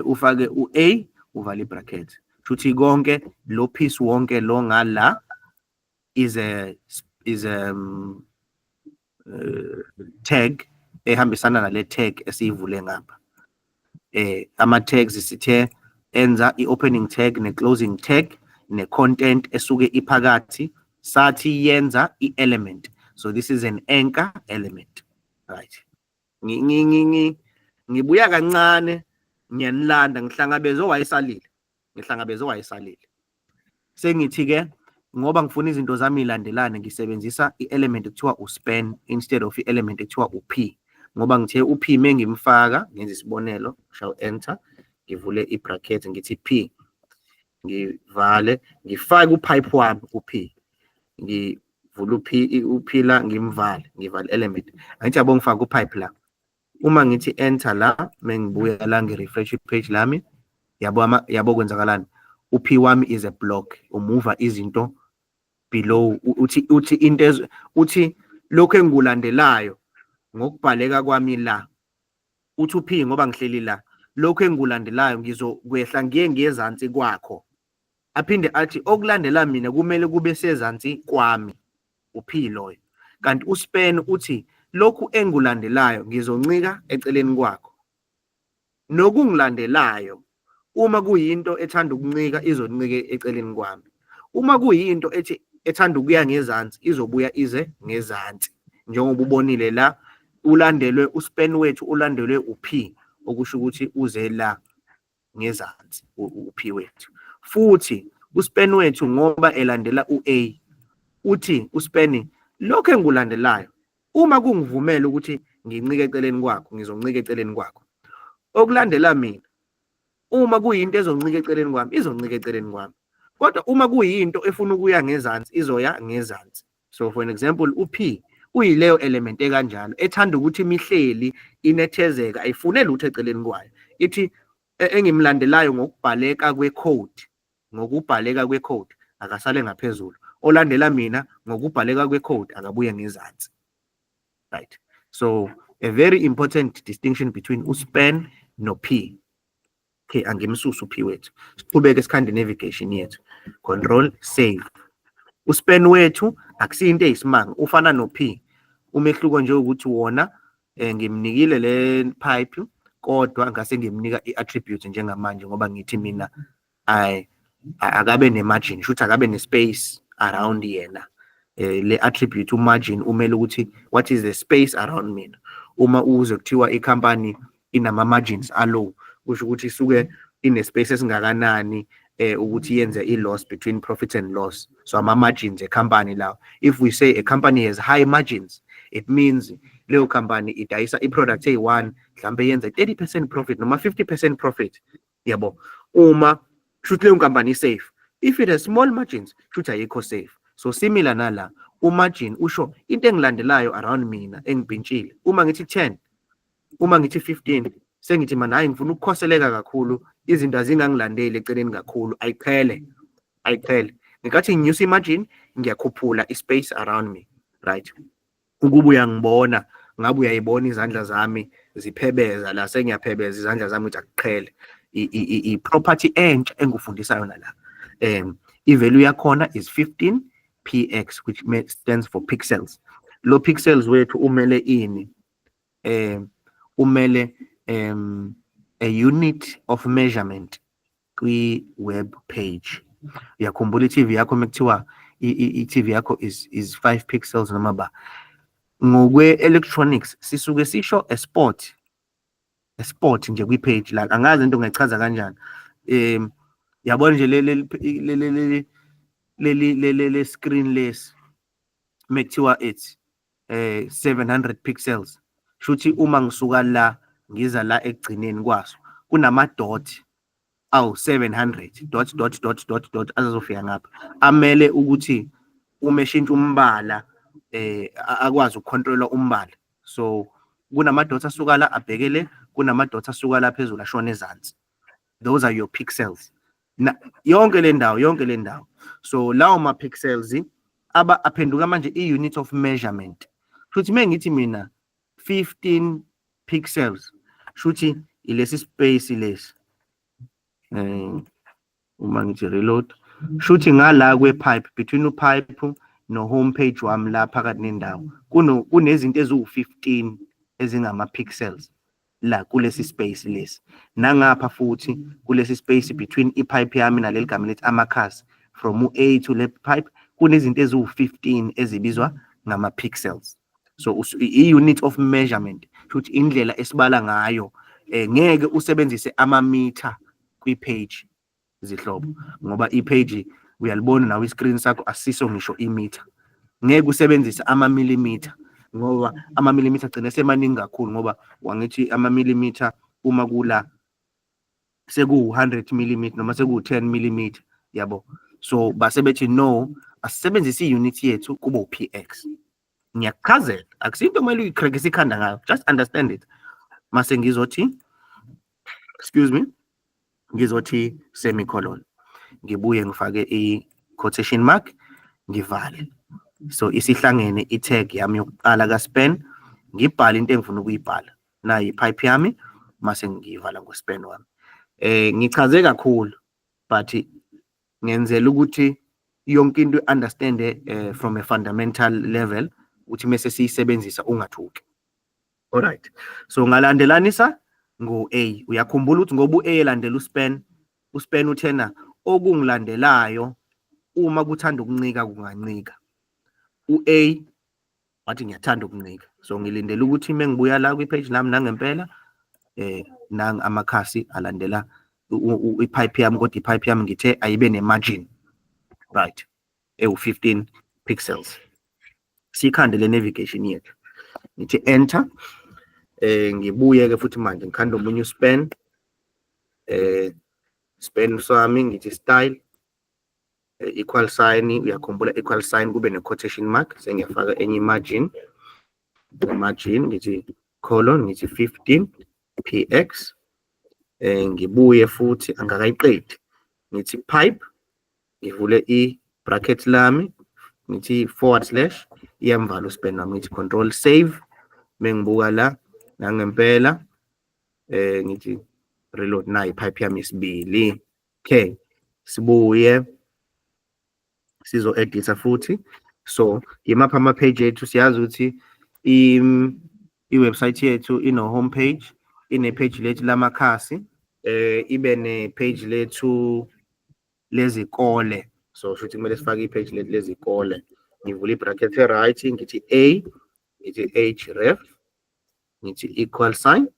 ufake u-a, uvala i-bracket. Shuthi konke lo piece wonke lo ngala is a tag ehambisana nale tag esiyivule ngapha. Ama-tags sithe enza i-opening tag ne-closing tag ne-content esuke iphakathi, sathi yenza i-element. So this is an anchor element, right? Ngibuya kancane, ngiyanilanda, ngihlangabeze owayesalile. Sengithi-ke ngoba ngifuna izinto zami ilandelane, ngisebenzisa i-element ekuthiwa uspan instead of i-element ekuthiwa u-p. Ngoba ngithe u-p mengimfaka, ngenza isibonelo, shall enter, ngivule i-bracket, ngithi p, ngivale, ngifake upipe wami u-p, ngivule u-p la, ngimvale, ngivale element. Angithi yabo ngifake upipe la. Uma ngithi enter la, mengibuya la ngirefresh i-page lami, yabo kwenzakalani? U-p wami is a block, umuva izinto below uthi lokho engikulandelayo ngokubhaleka kwami la uthi uP ngoba ngihleli la lokho engikulandelayo ngizokwehla ngiye ngezansi kwakho aphinde athi okulandela mina kumele kube sezansi kwami uP loyo kanti uSpan uthi lokhu engikulandelayo ngizoncika eceleni kwakho nokungilandelayo uma kuyinto ethanda ukuncika izoncike eceleni kwami uma kuyinto ethi ethanda ukuya ngezansi izobuya ize ngezansi njengoba ubonile la ulandelwe uSpan wethu ulandelwe uP okusho ukuthi uze la ngezansi uP wethu futhi uSpan wethu ngoba elandela uA uthi uSpan lokho engikulandelayo uma kungivumela ukuthi ngincike eceleni kwakho ngizoncika eceleni kwakho okulandela mina uma kuyinto ezoncika eceleni kwami izoncika eceleni kwami kodwa uma kuyinto efuna ukuya ngezansi izoya ngezansi so for an example uP uyileyo element ekanjalo ethanda ukuthi imihleli inethezeka ayifune lutho eceleni kwayo ithi engimlandelayo ngokubhaleka kwecode akasale ngaphezulu olandela mina ngokubhaleka kwecode akabuye ngezansi right so a very important distinction between uSpan noP okay angimsusa uP wethu siqhubeke sikhande navigation yethu control save uSpan wethu akusinto eyisimanga ufana noP umehluko nje ukuthi wona ngimnikile le pipe kodwa ngase ngimnika iattribute njengamanje ngoba ngithi mina akabe nemargin shothi akabe nespace around yena le attribute umargin umele ukuthi what is the space around mina uma uze kuthiwa icompany inama margins alow kusho ukuthi isuke ine space esingakanani ukuthi yenze i-loss between profit and loss so ama margins a company lawo if we say a company has high margins it means leyo company idayisa i-product eyi-1 mhlambe yenza 30% profit noma 50% profit yabo uma should leyo company safe if it has small margins should ayikho safe so similar nala umargin usho into engilandelayo around mina engibhintshile uma ngithi 10 uma ngithi 15 sengithi mana hayi ngifuna ukukhoseleka kakhulu izinto azingangilandeli eceleni kakhulu ayiqhele ngikathi nginyusa imargin ngiyakhuphula ispace around me right ukuba uyangibona ngabe uyayibona izandla zami ziphebeza la sengiyaphebeza izandla zami ukuthi akuqhele i-property entsha engufundisa yona la i-value yakhona is 15 px which stands for pixels lo pixels wethu umele ini umele a unit of measurement kwi-web page uyakhumbula i-TV yakho mekuthiwa i-TV yakho is 5 pixels noma ba ngokwe-electronics sisuke sisho a spot nje kwi-page like angazi into ngayichaza kanjani yabona nje le screen lesi mekuthiwa it's 700 pixels shuthi uma ngisuka la ngiza la ekugcineni kwaso kunama dot awu 700 dot azofika ngapha amele ukuthi umeshintsha umbala akwazi ukucontrola umbala so kunama dots asuka la abhekele kunama dots asuka la phezulu ashona ezansi those are your pixels yonke le ndawo so lawo ma pixels aphenduka manje i-unit of measurement futhi mengithi mina 15 pixels shuthi ilesi space lesi uma ngithi reload shuthi ngala kwe-pipe between upipe no home page wami la phakathi nendawo kunezinto eziwu-15 ezingama-pixels la kulesi space lesi nangapha futhi kulesi space between ipipe yami naleli gama lethi amakhasi from u-A to le pipe kunezinto eziwu-15 ezibizwa ngama-pixels so i-unit of measurement futhi indlela esibala ngayo ngeke usebenzise amamitha kwi-page zihlobo ngoba i-page uyalibona nawe i-screen sakho asiso ngisho imitha ngeke usebenzise ama-millimeter ngoba ama-millimeter agcina semaningi kakhulu ngoba wangithi ama-millimeter uma kula seku-100 mm noma seku-10 mm yabo so basebethi no asisebenzise i-unit yethu kuba u-px ngiyachazela akusinto kumele uyikrekisa ikhanda ngayo just understand it mase ngizothi excuse me ngizothi semicolon ngibuye ngifake i-quotation mark ngivale. So isihlangene i-tag yami yokuqala ka-span, ngibhale into engifuna ukuyibhala. Nayi ipipe yami, mase ngiyivala ngo-span wami. Ngichaze kakhulu, but ngenzela ukuthi yonke into understand from a fundamental level, ukuthi mase siyisebenzisa ungathuki. Alright. So ngalandelanisa ngo-A. Uyakhumbula ukuthi ngoba u-A elandela u-span uthena okungilandelayo uma kuthanda ukuncika kungancika. U-A wathi ngiyathanda ukuncika. So ngilindele ukuthi mengibuya la kwi-page lami nangempela nang amakhasi alandela ipipe yami, kodwa ipipe yami ngithe ayibe ne-margin. Right. 15 pixels. Sikhande le navigation yethu. Ngithi enter. Ngibuye ke futhi manje ngikhanda omunye u-span. Span sami ngithi style equal sign, uyakhumbula equal sign kube ne-quotation mark, sengiyafaka enye margin. Margin ngithi colon ngithi 15 px. Ngibuye futhi angakayiqedi ngithi pipe, ngivule i-bracket lami ngithi / iyamvala u-span wami, ngithi control save. Mengibuka la nangempela ngithi reload, na ipipe yami isibili. Okay, sibuye sizo edita futhi. So yimapha ama-page yethu, siyazi ukuthi i-website yethu ino homepage, ine-page lethu lamakhasi, ibe ne-page lethu lezikole. So shuthi kumele sifake i-page lethu lezikole. Ngivula i-bracket right, ngithi A, ngithi href, ngithi equal sign,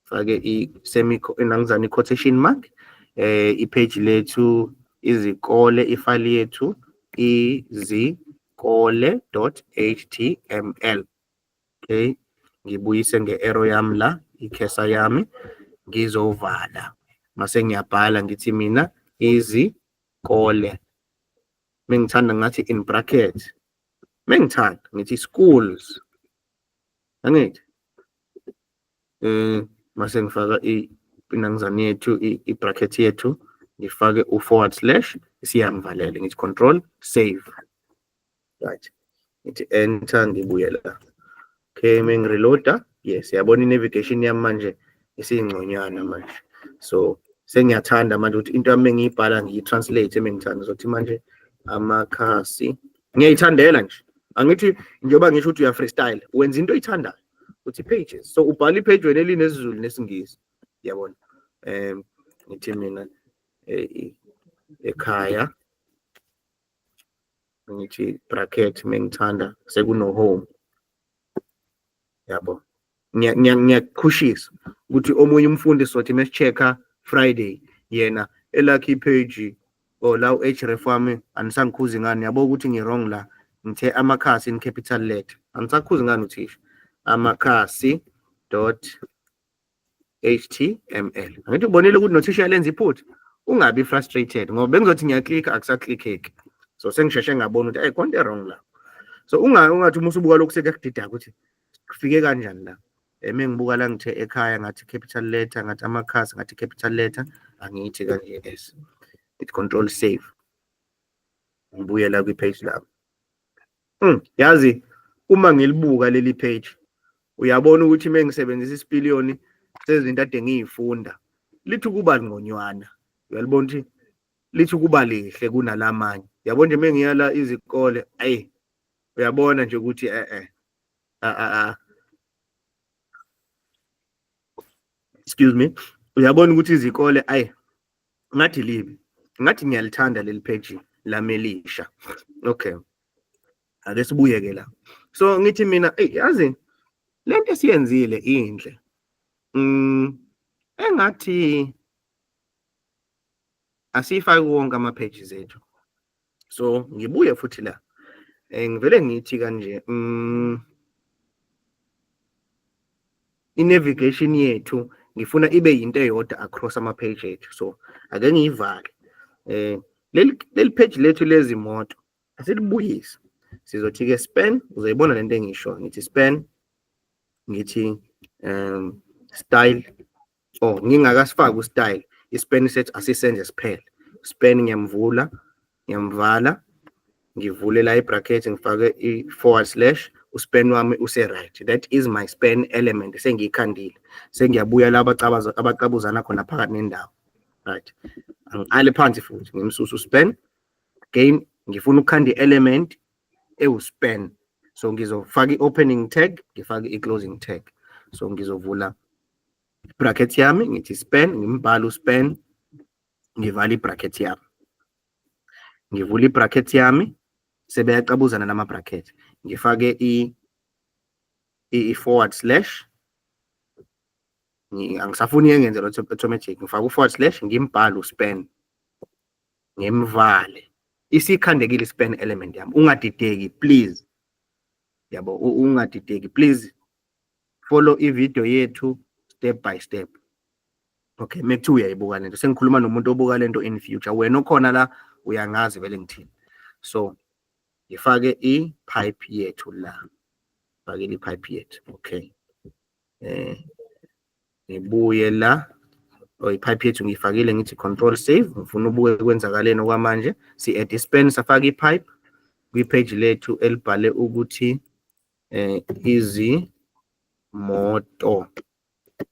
fake i-semicolon, i-quotation mark. I-page lethu izikole, ifile yethu izikole.html. Okay, ngibuyise nge-arrow yami la, i-cursor yami, ngizovala. Mase ngiyabhala ngithi mina izikole. Mengithanda ngathi in bracket. Mengithanda ngithi schools. Angithi mase ngifaka inangizane yethu, i-bracket yethu, ngifake u / isiyangivalele, ngithi control save. Right, ngithi enter, ngibuye la. Okay, mengireloada, yes, yabona i-navigation yami manje isingconywana manje. So sengiyathanda manje ukuthi into yami ngiyibhala ngiyi-translate mengithanda, zokuthi manje amakhasi ngiyayithandela nje. Angithi njengoba ngisho ukuthi uya freestyle, wenza into oyithandayo, uthi pages. So ubhala i-page wena elinesizulu nesingisi, yabona. Ngithi mina ekhaya, ngithi bracket mengithanda sekuno home, yabo. Ngiyakhushisa ukuthi omunye umfundi sothi mesichecka Friday, yena elakhi page la u-href wami anisangikhuzi ngani, yabo ukuthi ngi-wrong la, ngithe amakhasi in capital letter. Anisakhuzi ngani uthisha? amakhasi.html. Angithi ubonile ukuthi nothisha yalenza iphutha? Ungabi frustrated ngoba bengizothi ngiyaklikha akusaklikheki. So sengisheshe ngabona ukuthi konke wrong la. So ungathi uma usubuka lokhu sekuyakudida ukuthi kufike kanjani la. Mengibuka la ngithe ekhaya ngathi capital letter, ngathi amakhasi ngathi capital letter, angithi kanje s. It control save. Ngibuye la kwi-page lami. Yazi uma ngilibuka leli page, uyabona ukuthi mengisebenzisa isipiliyoni sezinto ade ngiyifunda, lithi kuba ngonywana. Uyalibona ukuthi lithi kuba lihle kunalamanye. Yabona nje mengiyala izikole, uyabona nje ukuthi excuse me, uyabona ukuthi izikole ngathi libi, ngathi ngiyalithanda leli page lamelisha. Okay, ake sibuyeke la. So ngithi mina yazi lento esiyenzile inhle, engathi asifake wonke ama-pages ethu. So ngibuye futhi la, ngivele ngithi kanje, i-navigation yethu ngifuna ibe yinto eyodwa across ama-page ethu. So ake ngiyivale. Leli page lethu lezimoto asilibuyise. Sizothi-ke span, uzoyibona lento engisho, ngithi span, ngithi style, ngingakasifaki u-style, ispan sethu asisenze siphele. Span ngiyamvula, ngiyamvala, ngivule la i-bracket ngifake i-/, uspan wami use-right. That is my span element sengiyikhandile. Sengiyabuya la abacabuzana khona phakathi nendawo. Right. Angiqale phansi futhi ngimsusa uspan. Again, ngifuna ukukhanda i-element ewu-span. So ngizofaka i-opening tag, ngifake i-closing tag. So ngizovula bracket yami, ngithi span, ngimbhala uspan, ngivala i-bracket yami. Ngivula i-bracket yami, sebeyacabuzana nama-bracket. Ngifake i-/, angisafuni yengenze lo automatic, ngifake u/, ngimbhala uspan, ngimvale. Isikhandekile i-span element yami. Ungadideki, please. Yabo, ungadideki, please. Follow i-video yethu step by step. Okay, mekuthiwa uyayibuka lento. Sengikhuluma nomuntu obuka lento in future. Wena okhona la uyangazi vele ngithini. So, ngifake i-pipe yethu la. Ngifake i-pipe yethu. Okay. Ngibuye la. I-pipe yethu ngifakile ngithi control save. Ngifuna ubuke kwenzakaleni okwamanje. Si-add i-span, safake i-pipe. Kwi-page lethu elibhale ukuthi izimoto.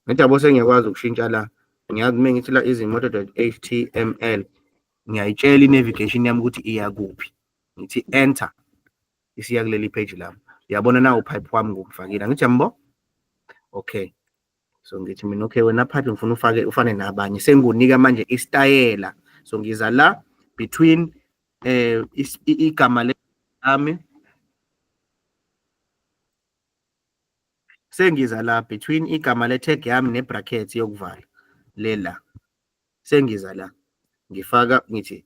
Ngidabo sengiyakwazi ukushintsha la. Ngiyazi mengithi la izimoto.html. Ngiyayitshela i-navigation yami ukuthi iya kuphi. Ngithi enter. Isiya kuleli page lami. Uyabona na upipe wami ngumfakile. Ngithi yambo? Okay. So ngithi mina okay wena phathi ngifuna ufane nabanye. Sengunika manje istayela. So ngiza la between igama lami. Sengiza la between igama le tag yami ne bracket yokuvala. Lela. Sengiza la. Ngifaka ngithi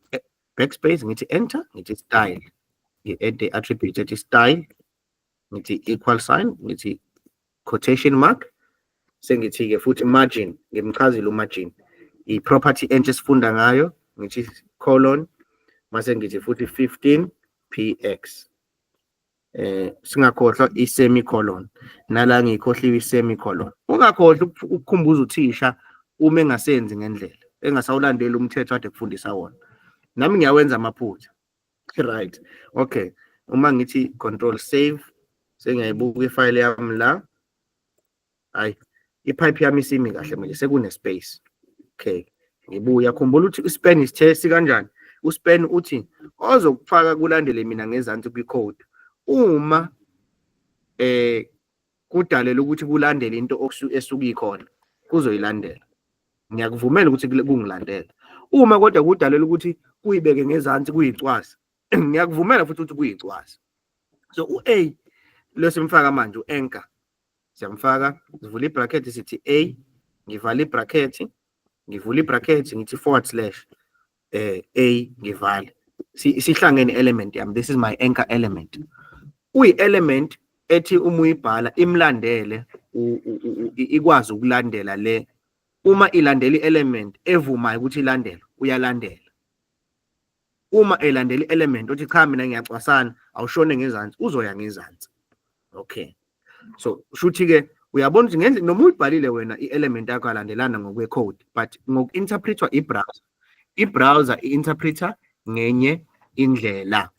backspace, ngithi enter, ngithi style. Ngi-add the attribute ethi style. Ngithi equal sign, ngithi quotation mark. Sengithi ke futhi margin, ngimchazile umargin. I-property entsha sifunda ngayo, ngithi colon, mase ngithi futhi 15 px. Singakhohlwa i-semicolon. Nala ngikhohliwe i-semicolon. Ungakhohlwa ukukhumbuza uthisha uma engasenzi ngendlela. Engasawulandeli umthetho ade kufundisa wona. Nami ngiyawenza amaphutha. Right. Okay. Uma ngithi control save, sengiyayibuka ifile yami la. Hayi, ipipe yami isimi kahle manje sekune space. Okay. Ngibuya khumbula ukuthi uspan isithesi kanjani? Uspan uthi ozokufaka kulandele mina ngezansi kwi-code. Uma kudalela ukuthi kulandele into esuka ikhona, kuzoyilandela. Ngiyakuvumela ukuthi kungilandela. Uma kodwa kudalela ukuthi kuyibeke ngezansi kuyicwasa, ngiyakuvumela futhi ukuthi kuyicwasa. So u-A lo simfaka manje u-anchor. Siyamfaka, sivula i-bracket sithi A, ngivala i-bracket, ngivula i-bracket ngithi / A ngivale. Sihlangene element yami. This is my anchor element. Uyi-element ethi uma uyibhala imlandele ikwazi ukulandela le. Uma ilandela i-element evumayo ukuthi ilandele, uyalandela. Uma elandela i-element othi cha mina ngiyacwasana, awushone ngezansi, uzoya ngezansi. Okay. So shuthi ke uyabona ukuthi ngendlela noma uyibhalile wena i-element yakho alandelana ngokwe-code, but ngoku-interpretwa i-browser. I-browser i-interpreter ngenye indlela.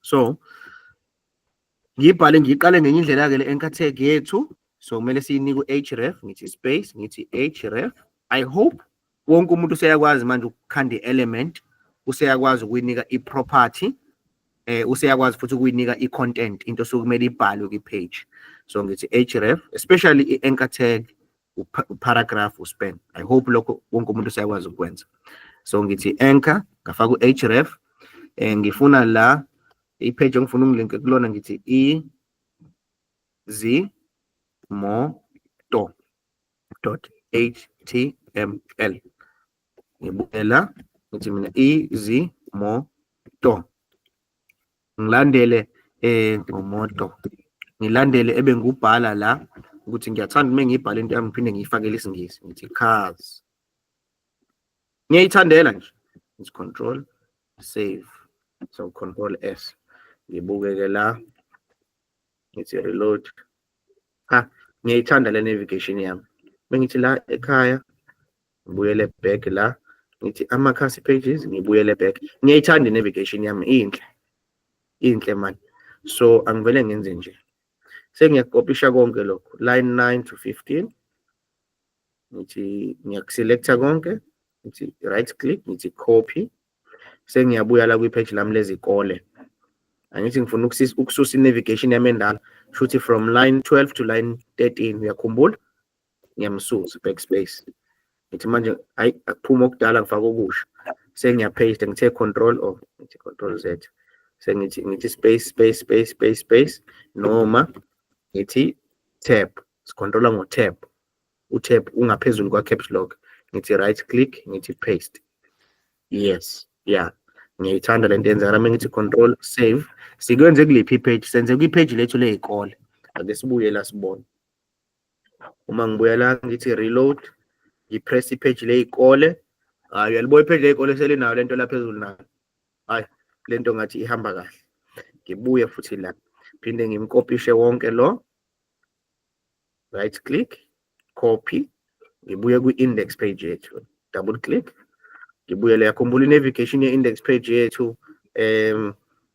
So ngiqale ngenye indlela ke le-anchor tag yethu. So kumele siyinike u-href, ngithi space, ngithi href. I hope wonke umuntu useyakwazi manje ukukhanda i-element, useyakwazi ukuyinika i-property, useyakwazi futhi ukuyinika i-content, into sokumele ibhalwe kwi-page. So ngithi href, especially i-anchor tag, u-paragraph, u-span. I hope lokho wonke umuntu useyakwazi ukwenza. So ngithi anchor, ngafaka u-href, ngifuna la i-page engifuna ungilinke kulona ngithi izimoto.html. Ngibukela ngithi mina izimoto. Ngilandele ngomoto. Ngilandele ebengubhala la ukuthi ngiyathanda uma ngibhala into yami ngiphinde ngiyifakele isingisi. Ngithi cars. Ngiyayithandela nje. Ngithi control save. So control S. Ngibukeke la. Ngithi reload. Ngiyayithanda le navigation yami. Bengithi la ekhaya ngibuyele back la. Ngithi amakhasi pages ngibuyele back. Ngiyayithanda navigation yami inhle. inhle manje. So angivele ngenze nje, sengiyakopisha konke lokho, line 9 to 15, ngithi ngiyakuselecta konke, ngithi right click, ngithi copy, sengiyabuya la kwi-page lami lezikole. Angithi ngifuna ukususa i-navigation yami endala, shuthi from line 12 to line 13, uyakhumbula? Ngiyamsusa, backspace. Ngithi manje hayi akuphuma okudala ngifaka okusha. Sengiyapaste, ngithe control O, ngithi control Z. Sengithi space, noma ngithi tab, sicontrola ngo-tab. U-tab ungaphezulu kwa-caps lock. Ngithi right click, ngithi paste. Yes, yeah. Ngiyayithanda lento yenza nami ngithi control save. Sikwenze kuliphi ipage? Senze kwi-page lethu ley'kole. Ake sibuye la sibone. Uma ngibuya la ngithi reload, ngipress ipage ley'kole. Hayi uyaliboya ipage ley'kole selinayo lento la phezulu nayo. Hayi lento ngathi ihamba kahle. Ngibuye futhi la. Phinde ngimkopishe wonke lo. Right click, copy. Ngibuye kwi-index page yethu. Double click. Ngibuye la, yakhumbula i-navigation ye-index page yethu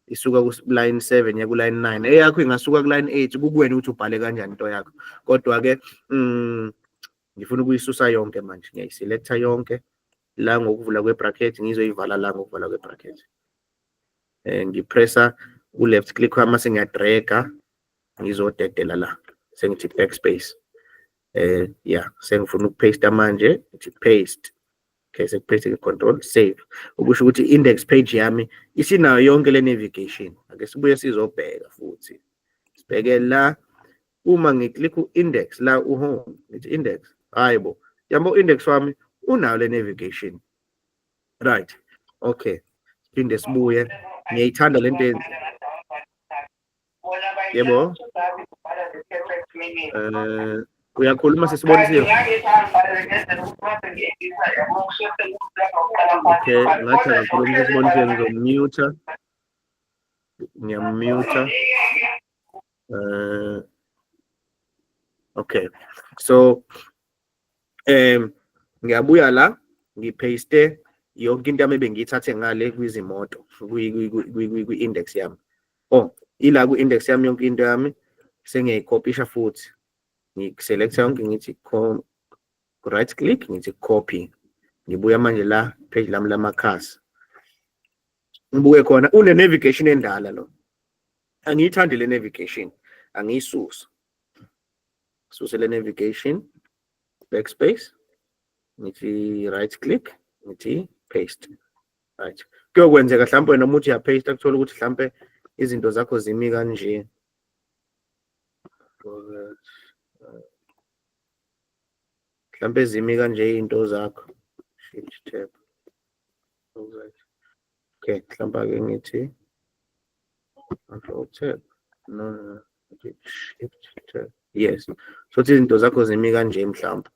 isuka ku line 7 ya ku line 9. Eyakho ingasuka ku line 8, kukuwena ukuthi ubhale kanjani into yakho. Kodwa ke ngifuna ukuyisusa yonke manje. Ngiyayiselecta yonke la ngokuvula kwe-bracket, ngizoyivala la ngokuvula kwe-bracket. Ngipressa u-left click wami mase ngiyadraga ngizodedela la. Sengithi backspace. Yeah, sengifuna ukupaste manje, ngithi paste. Okay, sekupaste control save. Ukusho ukuthi index page yami isinayo yonke le navigation. Ake sibuye sizobheka futhi. Sibheke la, uma ngiclick u-index la home, ngithi index. Hayibo, yabo index wami unayo le navigation. Right. Okay. Phinde sibuye. Ngiyayithanda lento yenza. Yebo. Uyakhuluma sisibonisiwe. Okay, ngathi akakhuluma sisibonisiwe, ngizomute. Ngiyamute. Okay. So ngiyabuya la, ngipaste yonke into yami bengiyithathe ngale kwizimoto kwi-index yami. Oh, ila ku-index yami yonke into yami sengiyayicopisha futhi. Ngiselecta yonke ngithi right click, ngithi copy. Ngibuya manje la page lami lamakhasi. Ngibuke khona une navigation endala lo. Angiyithandi le navigation, angiyisusa. Suse le navigation, backspace, ngithi right click, ngithi paste. Right. Kuyokwenzeka mhlawumbe noma uthi uyapaste akuthola ukuthi mhlawumbe izinto zakho zimi kanje. Mhlawumbe zimi kanje into zakho. Shift tab. Okay, mhlawumbe ake ngithi control tab. No. Shift tab. Yes. So izinto zakho zimi kanje mhlawumbe.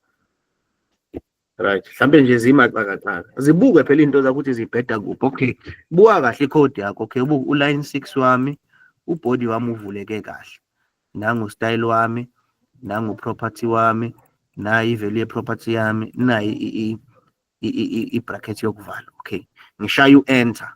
Right. Mhlawumbe nje zima xaka. Zibuke phela into zakho ukuthi zibheda kuphi. Okay. Buka kahle icode yakho. Okay, ubuka uline 6 wami, ubody wami uvuleke kahle. Nangu style wami, nangu property wami, na i-value ye-property yami, na i-bracket yokuvala. Okay. Ngishaya u-enter.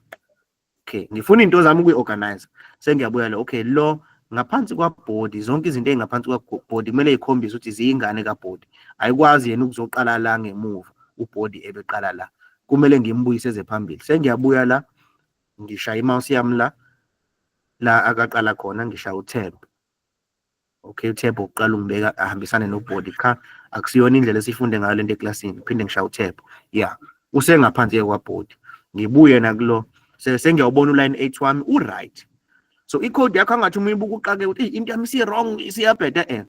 Okay. Ngifuna into zami ukuyi-organize. Sengiyabuya la. Okay, lo ngaphansi kwa-body, zonke izinto ezingaphansi kwa-body kumele ikhombise ukuthi ziyingane ka-body. Ayikwazi yena ukuzoqala la ngemuva, u-body ebeqala la. Kumele ngimbuyise eze phambili. Sengiyabuya la, ngishaya i-mouse yami la akaqala khona, ngishaya u-tab. Okay, u-tab oqala ungibeka ahambisane no-body. Akusiyona indlela esifunde ngayo lento eklasini. Phinde ngishaya u-tab. Yeah, usengaphansi kwa-body. Ngibuye nakulo, sengiyawubona uline 8 wami u-right. So i-code yakho angathi uma uyibuka uqake ukuthi into yami isi-wrong, isiyabheda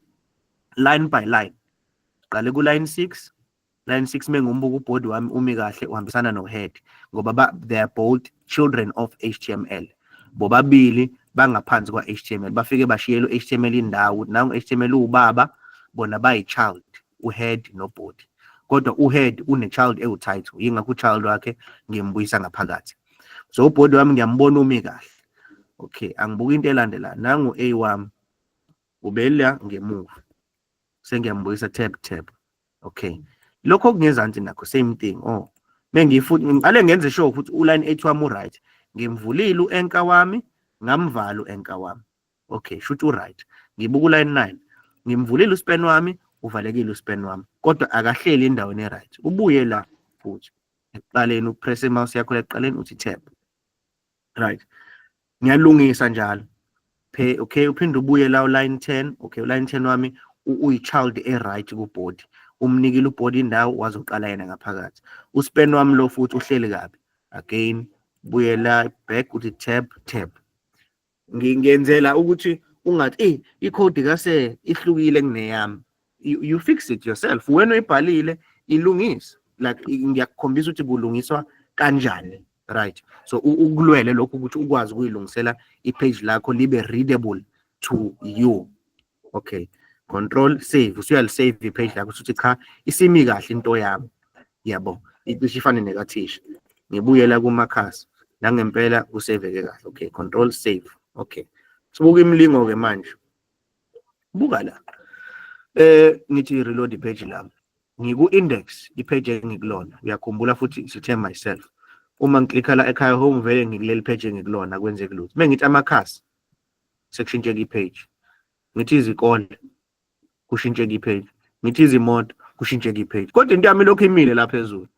line by line. Qale ku-line 6. Line 6 mengumbuka ubody wami umi kahle uhambisana no-head. Ngoba they are both children of HTML. Bobabili bangaphansi kwa-HTML. Bafike bashiyela u-HTML indawo. Nangu HTML ubaba, bona bayi-child, u-head no-body. Kodwa u-head une-child ewu-title. Yingakho u-child wakhe ngimbuyisa ngaphakathi. So ubody wami ngiyambona umi kahle. Okay, angibuka into elandela. Nangu A wami ubela ngemuva. Sengiyambuyisa tab. Okay. Lokho kungezansi nakho same thing. Oh. Mengifuthi ngale ngenze sure ukuthi uline 8 wami u-right. Ngimvulile u-anchor wami, ngamvala u-anchor wami. Okay, shoot right. Ngibuka uline 9. Ngimvulile uspan wami, uvalekile uspan wami. Kodwa akahleli endaweni right. Ubuye la futhi. Ekuqaleni upress mouse yakho ekuqaleni uthi tab. Right. Ngiyalungisa njalo. Okay, uphinde ubuye la line 10. Okay, line 10 wami uyi-child right ku-body. Umnikile u-body indawo wazoqala yena ngaphakathi. Uspan wami lo futhi uhleli kabi. Again, buye la back uthi tab. Ngingenzela ukuthi ungathi i-code kase ihlukile kuneyami. You fix it yourself. Wena uyibhalile ilungise. Like ngiyakukhombisa ukuthi kulungiswa kanjani. Right. So ukulwele lokho ukuthi ukwazi ukuyilungisela i-page lakho libe readable to you. Okay. Control save. Usuyalisave i-page lakho uthi cha isimi kahle into yami. Yabo. Icishe ifane nekathisha. Ngibuye la kumakhasi. Nangempela usaveke kahle. Okay. Control save. Okay. Sibuka imlingo ke manje. Buka la. Ngithi reload i-page lami. Ngiku-index i-page engikulona. Uyakhumbula futhi sithe myself. Uma ngiklikha la ekhaya home vele ngikuleli page engikulona kwenzeke lutho. Mengithi amakhasi sekushintsheka i-page. Ngithi izikole kushintsheka i-page. Ngithi izimoto kushintsheka i-page. Kodwa into yami lokho imile la phezulu.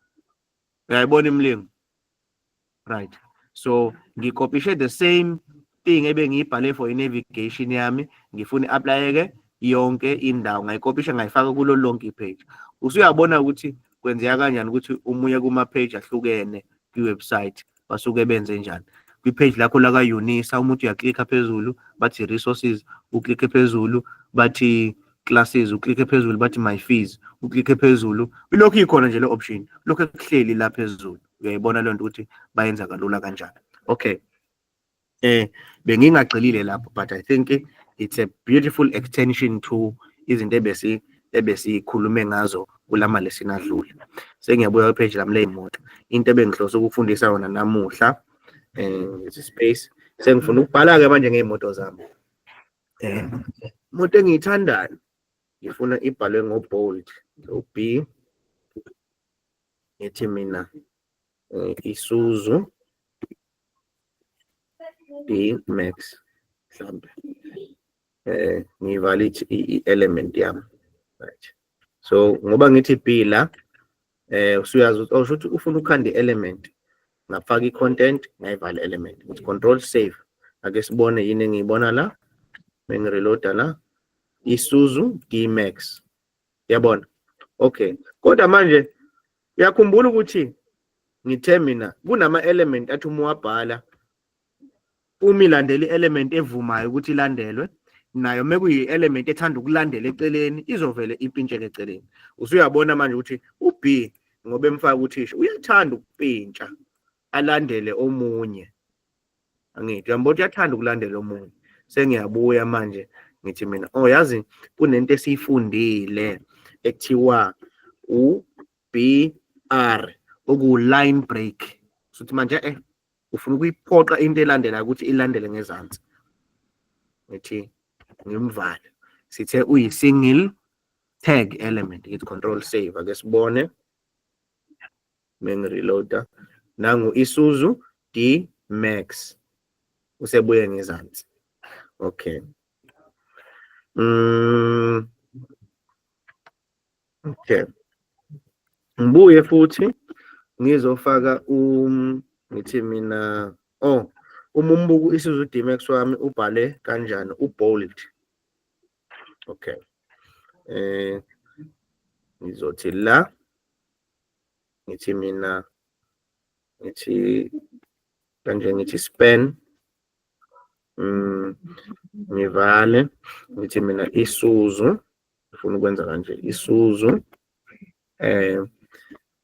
Uyayibona imlingo. Right. So ngikopishe the same thing ebe ngiyibhale for i-navigation yami. Ngifuna i-apply-eke yonke indawo. Ngayikopisha ngayifaka kulo lonke i-page. Usuyabona ukuthi kwenzeka kanjani ukuthi umuye kuma-page ahlukene kwi-website basuke benze njani. Kwi-page lakho la ka-Unisa umuntu uyaklikha phezulu bathi resources, uklikhe phezulu bathi classes, uklikhe phezulu bathi my fees, uklikhe phezulu. Ilokhu ikhona nje le option. Lokho ekuhleli la phezulu. Uyayibona lento ukuthi bayenza kalula kanjani. Okay. Bengingagxilile lapho, but I think it's a beautiful extension to izinto ebesikhulume ngazo kulama lesson adlule. Sengiyabuya ku-page lami ley'moto. Into ebengihlose ukufundisa yona namuhla space. Sengifuna ukubhala-ke manje ngey'moto zami. Imoto engiyithandayo ngifuna ibhalwe ngo-bold. B ngithi mina Isuzu D-Max mhlambe. Ngivalide i-element yami. Right. So ngoba ngithi B la usuyazi ukuthi ufuna ukhanda i-element ngafaka i-content ngayivala element. Ngithi control save. Ake sibone yini engiyibona la. Mengireloada la Isuzu D-Max. Yabona? Okay. Kodwa manje uyakhumbula ukuthi ngithe mina kunama element athi uma wabhala umilandela i-element evumayo ukuthi ilandelwe nayo mekuyi element ethanda ukulandela eceleni izovele ipintsheke eceleni. Usuyabona manje ukuthi uB ngoba emfaka uthisha uyathanda ukupintsha alandele omunye. Angithi uyambona uyathanda ukulandela omunye. Sengiyabuya manje ngithi mina yazi kunento esiyifundile ekuthiwa uBR oku-line break. Sokuthi manje ufuna ukuyiphoqa into elandela ukuthi ilandele ngezansi. Ngithi ngimvala. Sithe uyi-single tag element. Ngithi control save. Ake sibone. Mengireloada. Nangu Isuzu D-Max. Usebuye ngezansi. Okay. Okay. Ngibuye futhi ngizofaka ngithi mina umumbuku Isuzu D-Max wami ubhale kanjani ubold. Okay. Ngizothi la ngithi mina ngithi kanje ngithi span ngivale ngithi mina Isuzu ngifuna ukwenza kanje Isuzu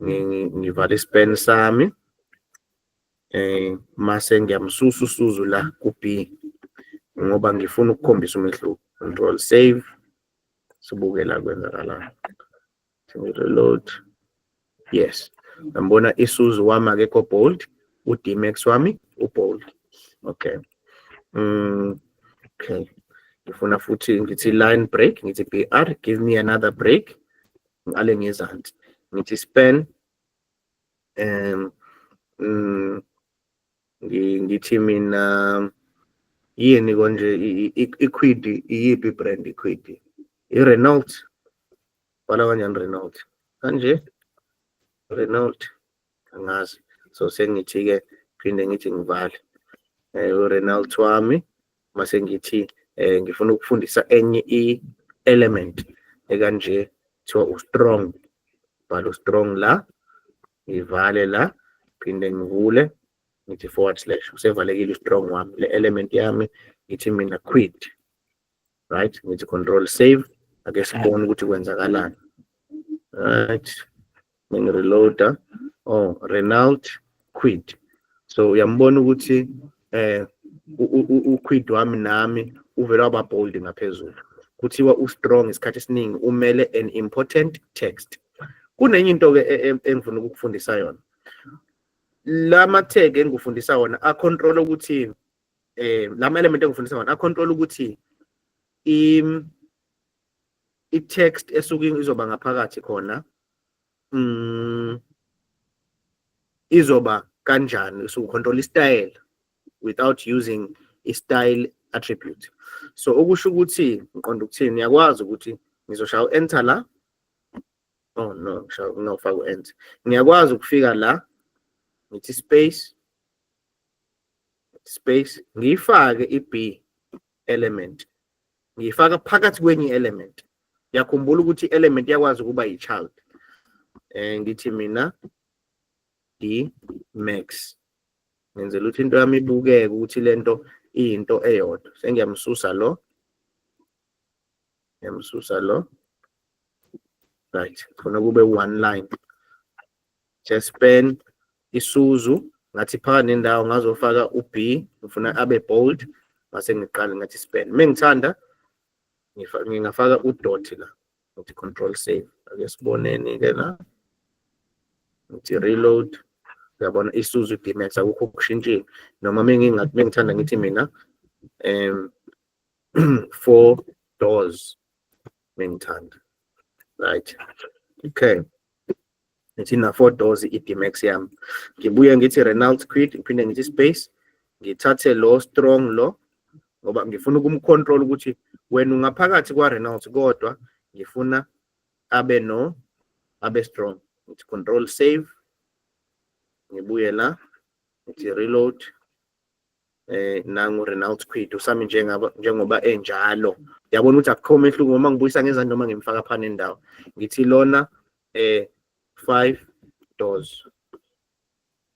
ngivale ispan sami mase ngiyamsusa uSuzu la ku-B ngoba ngifuna ukukhombisa umehluko. Control save. Sibuke la kwenzakala. Reload. Yes. Ngibona Isuzu wami akekho bold, uD-Max wami ubold. Okay. Okay. Ngifuna futhi ngithi line break, ngithi BR, give me another break. Ngale ngezansi. Ngithi span ngithi mina yini konje i-Quid iyiphi brand i-Quid? I-Renault. Bhala kanjani Renault? Kanje Renault angazi. So sengithi-ke phinde ngithi ngivale u-Renault wami mase ngithi ngifuna ukufundisa enye i-element ekanje kuthiwa u-strong. Bhala u-strong la, ngivale la, phinde ngivule ngithi / usevalekile u-strong wami. Le element yami ngithi mina quid, right? Ngithi control save, ake sibone ukuthi kwenzakalani. Right, ngireloada. Oh, Renault quid. So uyambona ukuthi u-quid wami nami uvela waba bold ngaphezulu. Kuthiwa u-strong isikhathi esiningi umele an important text. Kunenye into ke engifuna ukukufundisa yona. Lama tag engifundisa wona a control ukuthi lama element engifundisa wona a control ukuthi i-text esuke izoba ngaphakathi khona izoba kanjani, so control style without using a style attribute. So okusho ukuthi ngiqonda ukuthini, ngiyakwazi ukuthi ngizoshaya enter la. Oh no, ngifaka enter. Ngiyakwazi ukufika la ngithi space ngifake i-b element, ngifaka phakathi kwenye element. Yakhumbula ukuthi element yakwazi ukuba yi-child. Ngithi mina d max, ngenzela ukuthi into yami ibukeke ukuthi lento iyinto eyodwa. Sengiyamsusa lo, right, khona kube one line. Just span isuzu ngathi phakathi nendawo ngazofaka u-b, ngifuna abe bold, mase ngiqala ngathi span. Mengithanda ngingafaka u-dot la, ngithi control save. Ake siboneni ke la, ngithi reload. Uyabona isuzu d-max akukho okushintshile, noma mengithanda ngithi mina 4 doors mengithanda, right? Okay, ngithi na 4 doors i-d-max yami. Ngibuye ngithi Renault quid, ngiphinde ngithi space, ngithathe lo strong lo, ngoba ngifuna ukumcontrol ukuthi wena ungaphakathi kwa Renault kodwa ngifuna abe strong. Ngithi control save, ngibuye la ngithi reload. Nangu Renault quid usami njengoba enjalo. Yabona ukuthi akukho umehluko uma ngibuyisa ngezandla noma ngimfaka phana endawo. Ngithi lona 5 doors,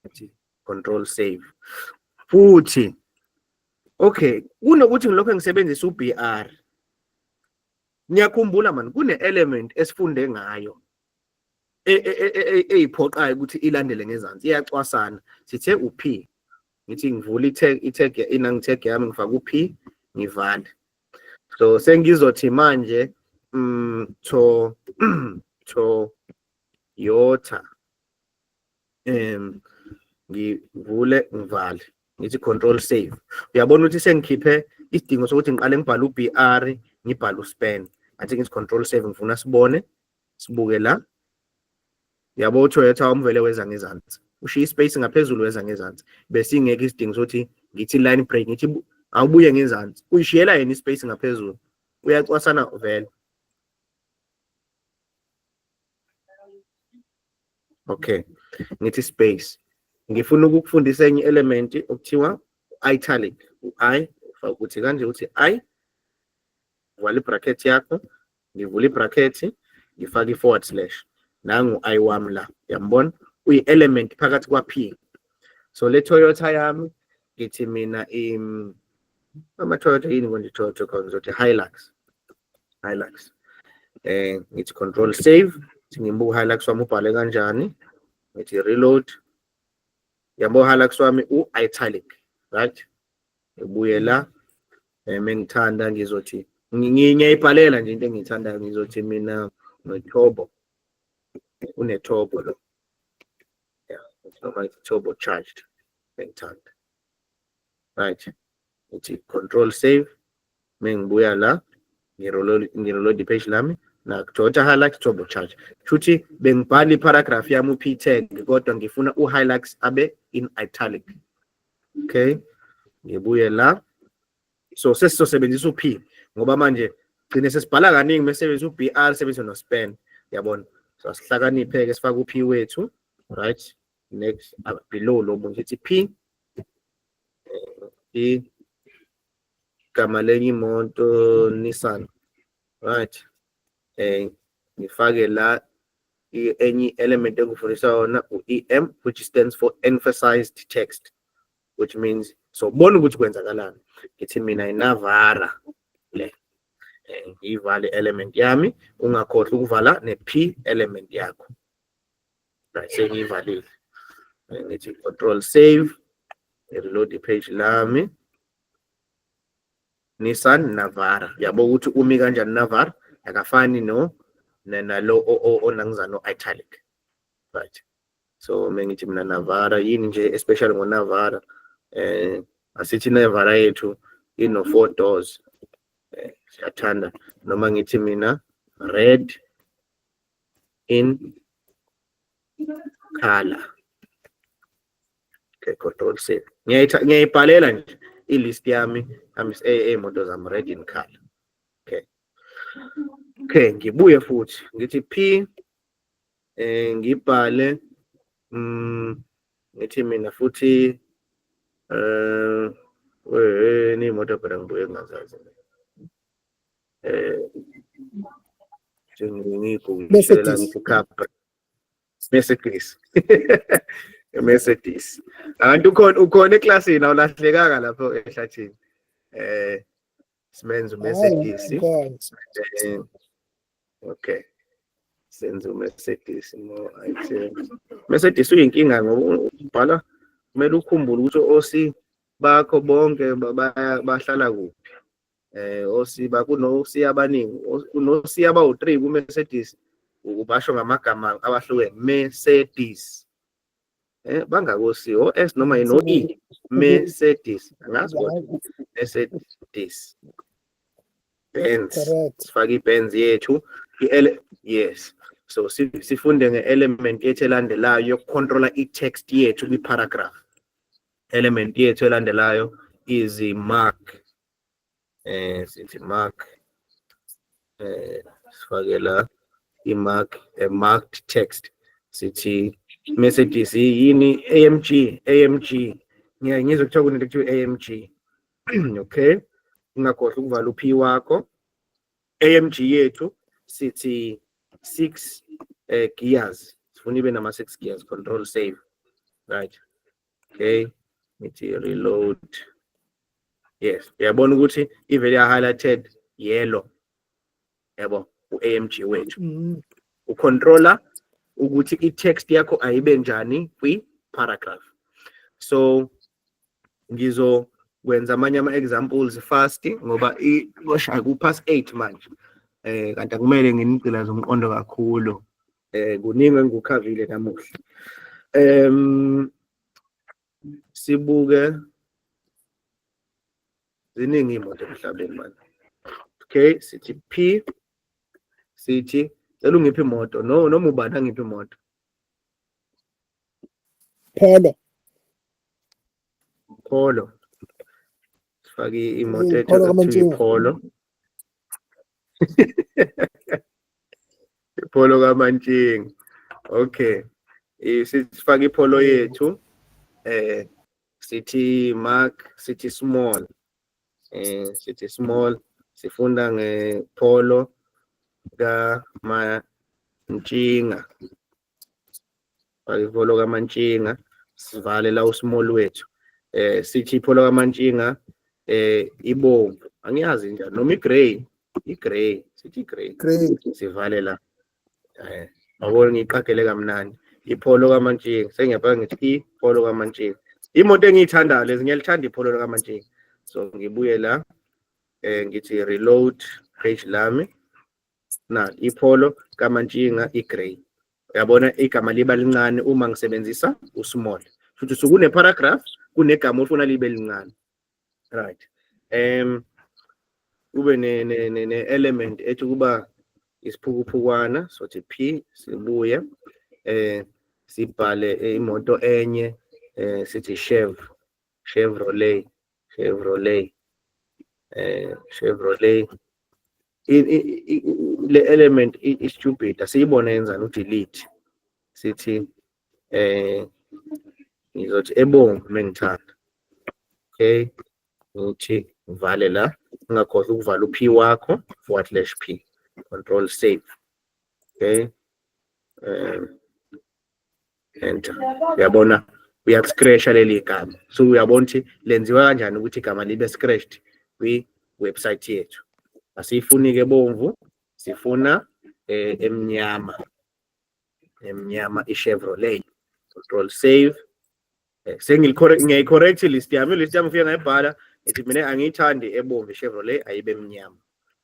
ngithi control save. Futhi okay, kunokuthi ngilokho ngisebenzisa u-br, ngiyakhumbula man kune element esifunde ngayo eyiphoqayo ukuthi ilandele ngezansi, iyacwasana. Sithe u-p, ngithi ngivula i-tag inang-tag yami, ngifaka u-p, ngivale. So sengizothi manje Toyota, ngivule ngivale, ngithi control save. Uyabona ukuthi sengikhiphe isidingo sokuthi ngiqale ngibhale u-br, ngibhale u-span. Athi ngithi control save, ngifuna sibone, sibuke la. Yabo uToyota wamvele weza ngezansi, ushiya ispace ngaphezulu weza ngezansi, bese ingeke isidingo sokuthi ngithi line break ngithi awubuye ngezansi. Uyishiyela yena ispace ngaphezulu, uyacwasana vele. Okay, ngithi space, ngifuna ukukufundisa enye element okuthiwa italic. U-I ufaka ukuthi kanje uthi I, vala i-bracket yakho, ngivula i-bracket, ngifaka i/. Nangu I wami la, yambona uyi-element phakathi kwa p. So le Toyota yami ngithi mina ama-Toyota yini konje Toyota ngizothi Hilux. Ngithi control save, ngimbuka Hilux wami ubhale kanjani, ngithi reload. Yabo Hilux wami u-italic, right? Ngibuye la, mengithanda ngizothi ngiyayibhalela nje into engiyithandayo, ngizothi mina no-turbo, une-turbo lo, yeah, noma turbo charged ngithanda, right? Ngithi control save, mengibuya la ngireload i-page lami na Toyota Hilux turbo charge. Futhi bengibhala i-paragraph yami u-p tag kodwa ngifuna u-Hilux abe in italic. Okay, ngibuye la So sesizosebenzisa u-P ngoba manje gcine sesibhala kaningi mesebenzisa u-BR sebenzisa no-span yabona. So asihlakaniphe-ke sifake u-P wethu, right? Next below lo ngithi P igama lenye imoto Nissan, right? Ngifake la enye element engifundisa yona u-EM, which stands for emphasized text, which means so bona ukuthi kwenzakalani. Ngithi mina inavara le ngivale element yami, ungakhohlwa ukuvala ne-P element yakho, right? Sengiyivalile. Ngithi control save, reload page lami. Nissan Navara, yabo ukuthi umi kanjani Navara akafani nalo onangiza no italic, right? So mengithi mina Navara yini nje especially ngo Navara, asithi Navara yethu ino 4 doors, siyathanda. Noma ngithi mina red in color. Okay, control save. Ngiyayibhalela nje i-list yami imoto zami red in color. Okay, ngibuye futhi ngithi P, ngibhale ngithi mina futhi ni imoto phela ngibuye ngazazi ngiyigugishela ngikhapha Mercedes. Mercedes. Abantu ukhona eklasini awulahlekanga lapho ehlathini. Simenza Mercedes. Okay. Senze Mercedes no Mercedes uyinkinga ngoba ubhala kumele ukhumbule ukuthi osi bakho bonke bahlala kuphi. Osi bakunosi abaningi, kunosi abawu3 ku Mercedes ubasho ngamagama abahlukene Mercedes. Bangakosi S noma ino E Mercedes angazi kodwa Mercedes. Benz, sifake iBenz yethu yes. So sifunde nge-element yethu elandelayo yokucontrola i-text yethu kwi-paragraph. Element yethu elandelayo is mark. Sithi mark. Sifake la i-mark, a marked text. Sithi Mercedes yini AMG. Ngizokuthola kunento ekuthiwa AMG. Okay. Ungakhohlwa ukuvala u-P wakho. AMG yethu sithi 6 gears. Sifuna ibe nama 6 gears. Control save. Right. Okay. Ngithi reload. Yes. Uyabona ukuthi ivele highlighted yellow. Yabo u-AMG wethu. Ucontroller ukuthi i-text yakho ayibe njani kwi-paragraph. So ngizokwenza amanye ama-examples fast ngoba kushaya ku-past 8 manje. Kanti akumele nginigcilaze umqondo kakhulu. Kuningi engikukhavile namuhla. Sibuke ziningi imoto emhlabeni manje. Okay, sithi P, sithi cela ungiphi imoto noma ubani angiphi imoto. Polo. Sifake imoto ethu Polo. Polo kaMantshinga. Okay. Sifake iPolo yethu. Sithi mark, sithi small. Sithi small. Sifunda ngePolo kaMantshinga. Polo kaMantshinga. Sivale la usmall wethu. Sithi iPolo kaMantshinga ibomvu. Angiyazi njani noma igrey. Igrey, sithi grey. Sivale la. Awona ngiqagele kamnandi. iPolo kaMantshinga. Sengiyabanga ngithi iPolo kaMantshinga. Imoto engiyithandayo lezi ngiyalithanda iPolo kaMantshinga. So ngibuye la ngithi reload page lami. Na iPolo kaMantshinga igrey. Uyabona igama liba lincane uma ngisebenzisa usmall. Futhi sukune paragraph kunegama ofuna libe lincane. Right. Ube ne element ethi kuba isiphukuphukwana sothi P sibuye sibhale imoto enye sithi Chevrolet. Chevrolet le element is stupid asiyibona yenzani delete sithi ngizothi ebomvu mengithanda. Okay, ngithi ngivale la, ungakhohlwa ukuvala u-P wakho /P, control save. Okay, enter. Uyabona uyakuscratcha leli gama, so uyabona ukuthi lenziwa kanjani ukuthi igama libe scratched kwi-website yethu. Asifuni ke bomvu, sifuna emnyama i-Chevrolet. Control save. Ngiyayicorrect list yami ufika ngayibhala ethi mina angiyithandi ebomvu i-Chevrolet ayibe emnyama.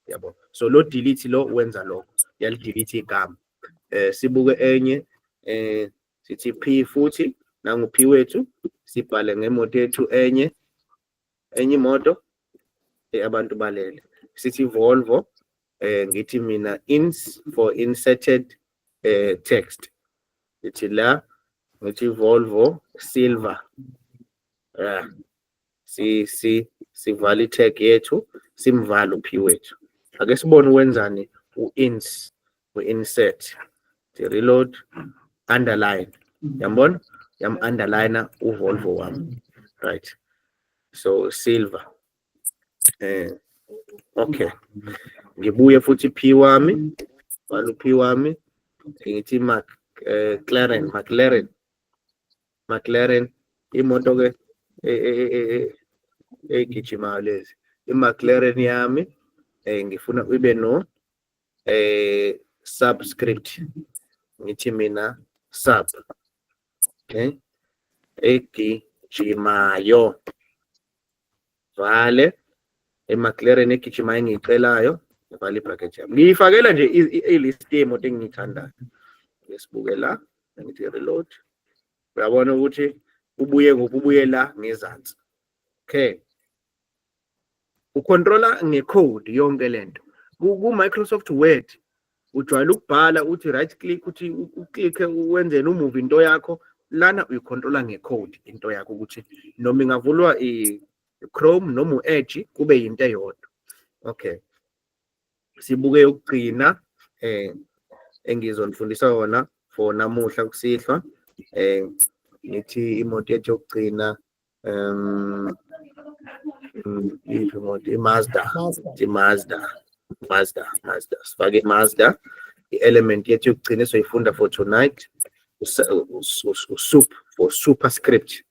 Yabo, so lo delete lo wenza lokho, yalidelete igama. Sibuke enye sithi P futhi nangu P wethu, sibhale ngemoto yethu enye imoto abantu balele. Sithi Volvo, ngithi mina ins for inserted text. Ithi la ngithi Volvo silver. Sivali tag yethu, simvala u-P wethu. Ake sibone wenzani u-ins, u-insert. Reload, underline. Yambona? Underline u-Volvo wami. Right. So silver. Okay. Ngibuye futhi P wami, vala u-P wami. Ngithi McLaren. Imoto ke egijimayo lezi. I-McLaren yami ngifuna ibe no subscript. Ngithi mina sub. Okay, egijimayo. Vale McLaren egijimayo engiyicelayo, ngivale i-bracket yami. Ngiyifakela nje i-list yemoto engiyithandayo. Ngesibuke la, ngithi reload. Uyabona ukuthi ubuye la ngezansi. Okay, ucontroller ngecode yonke lento. Ku-Microsoft Word ujwayele ukubhala uthi right click uthi uklikhe wenzeni umove into yakho, lana uyicontroller ngecode into yakho ukuthi noma ingavulwa i-Chrome noma u-Edge kube yinto eyodwa. Okay, sibuke ukugcina engizonifundisa yona for namuhla kusihlwa. Ngithi imoto yethu yokugcina Mazda. Sifake i-Mazda. I-element yethu yokugcina soyifunda for tonight. For superscript.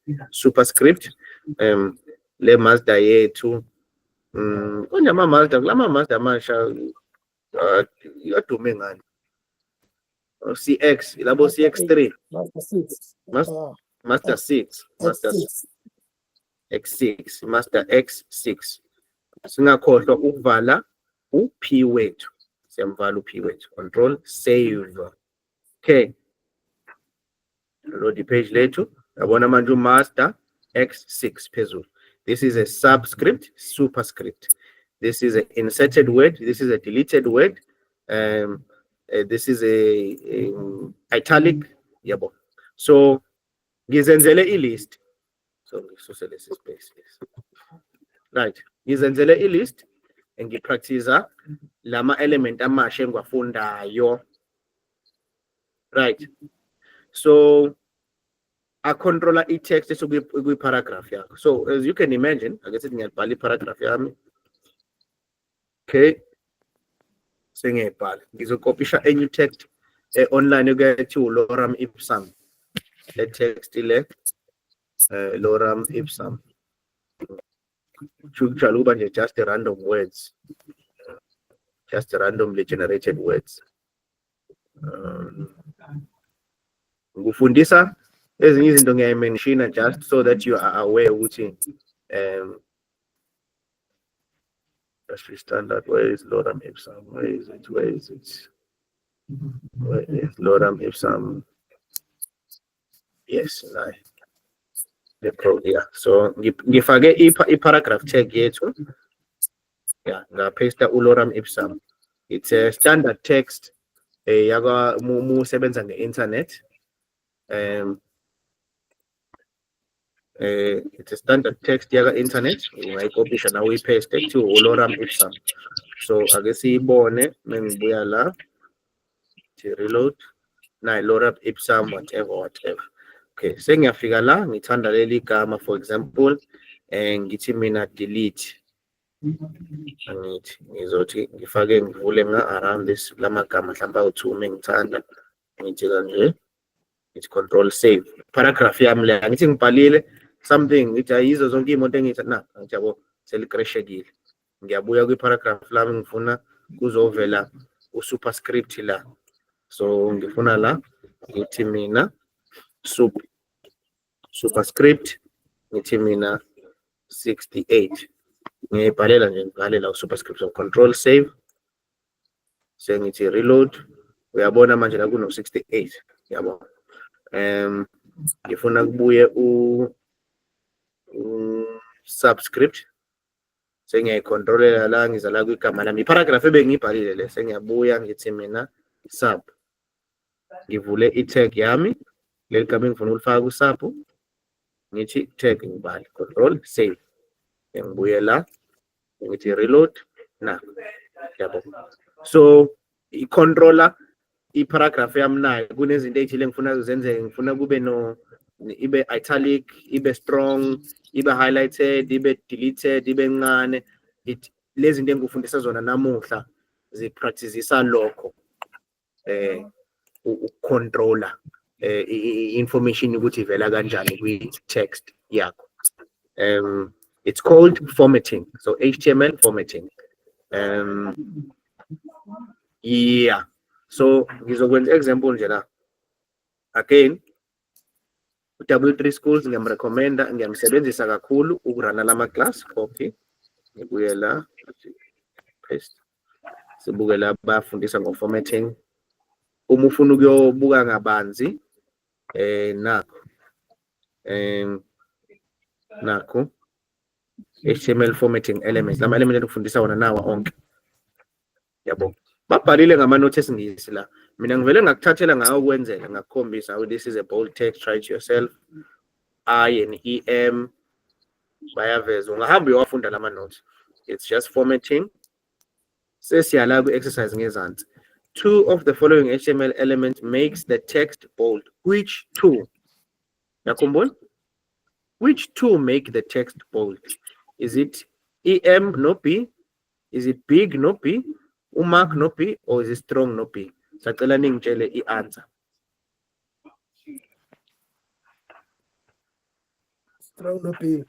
Le Mazda yethu konje ama-Mazda, kulama Mazda amasha yadume ngani? CX, ilabo CX3. Mazda 6. X6, Mazda X6. Singakhohlwa ukuvala u-P wethu. Siyamvala u-P wethu. Control save. Okay. Load page lethu. Yabona manje u-Mazda X6 phezulu. This is a subscript, superscript. This is an inserted word. This is a deleted word. This is a italic. Yabo. So ngizenzele i-list. So ngisusele lesi space. Right. Ngizenzele i-list ngipractice lama element amasha engiwafundayo. Right. So I controller i-text paragraph yakho. So as you can imagine, I guess ngiyabhala i-paragraph yami. Okay. Sengiyibhala. Ngizokopisha enye text online ukuyethu Lorem Ipsum. Le text le Lorem Ipsum. Shukjalo banje just random words. Just randomly generated words. Ngufundisa ezinye izinto ngiyayimenshina just so that you are aware ukuthi that's standard. Where is Lorem Ipsum? Where is it? Where is Lorem Ipsum? Yes, the pro, yeah. So ngifake i-paragraph tag yethu. Yeah, ngapaste u-Lorem Ipsum. It's a standard text yaka musebenza nge-internet. it's a standard text yaka internet ungayicopisha nawe uyipaste kuthiwa lorem ipsum. So ake siyibone mengibuya la reload na lorem ipsum whatever. Okay, sengiyafika la ngithanda leli gama, for example ngithi mina delete, angithi ngizothi ngifake ngivule around this lamagama mhlawumbe awu-2 mengithanda, ngithi kanje, ngithi control save paragraph yami le, ngithi ngibhalile something, ngithi ayizo zonke iy'moto engithi ngithi yabo selikreshekile, ngiyabuya kwi-paragraph lami ngifuna kuzovela usuperscript la. So ngifuna la ngithi mina superscript, ngithi mina 68, ngiyibhalela nje ngibhalela usuperscript. So control save, sengithi reload, uyabona manje la kuno 68, yabo. Ngifuna kubuye subscript, sengiyayicontrolela la, ngiza la kwigama lami, iparagraph ebengiyibhalile le, sengiyabuya ngithi mina sub, ngivule i-tag yami, leli gama engifuna ulifaka kusub, ngithi tag ngibhale, control save, ngibuye la ngithi reload na, yabo. So i-controller i-paragraph yami nayo kunezinto ezithile ngifuna zenzeke, ngifuna kube ibe italic, ibe strong, ibe highlighted, ibe deleted, ibe ncane. Lezi zinto engikufundisa zona namuhla zipracticeisa lokho, ucontroller information ukuthi ivela kanjani kwi-text yakho. It's called formatting, so HTML formatting. Yeah, so ngizokwenza example nje la. Again, W3 Schools ngiyamrecommenda, ngiyamsebenzisa kakhulu ukurana lama class. Copy, ngibuye la, paste, sibuke la bafundisa ngo-formatting. Uma ufuna ukuyobuka ngabanzi, nakho HTML formatting elements, lama elements ukufundisa wona nawa onke, yabo. Babhalile ngama-notes esingisi la, mina ngivele ngakuthathela ngawo kwenzela, ngakukhombisa how this is a bold text, try it yourself. I and EM bayaveza, ungahamba uyowafunda lama notes. It's just formatting. Sesiyala ku-exercise ngezansi. 2 of the following HTML elements makes the text bold. Which 2? Yakhumbula? Which 2 make the text bold? Is it EM no P? Is it big no P? Mark no P? Or is it strong no P? Sacela ningitshele i-answer. Strong no P.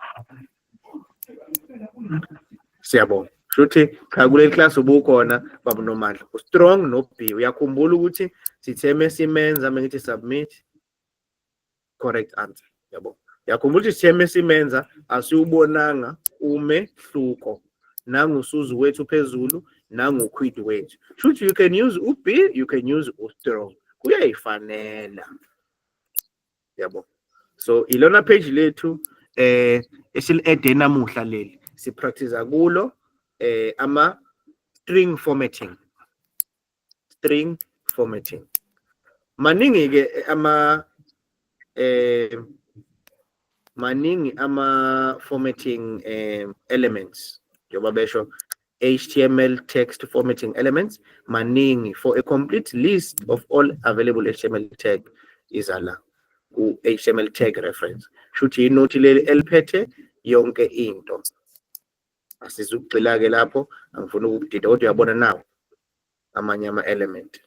Siyabona. Shuthi cha kule class ubukhona baba nomandla. Strong no P. Uyakhumbula ukuthi sitheme simenza mengithi submit, correct answer. Yabo. Yakhumbula ukuthi sitheme simenza asiubonanga umehluko. Nangu usuzu wethu phezulu, nangu ukhwidi wethu. Shuthi you can use UP, you can use strong. Kuyayifanela. Yabo. So ilona page lethu esil-ede namuhla leli. Si practice kulo ama string formatting. String formatting. Maningi ke ama formatting elements. Njoba besho HTML text formatting elements maningi. For a complete list of all available HTML tag is ala HTML tag reference. Shuthi inothi leli eliphethe yonke into. Asizugxila ke lapho, angifuna ukudida kodwa uyabona nawo amanye ama element.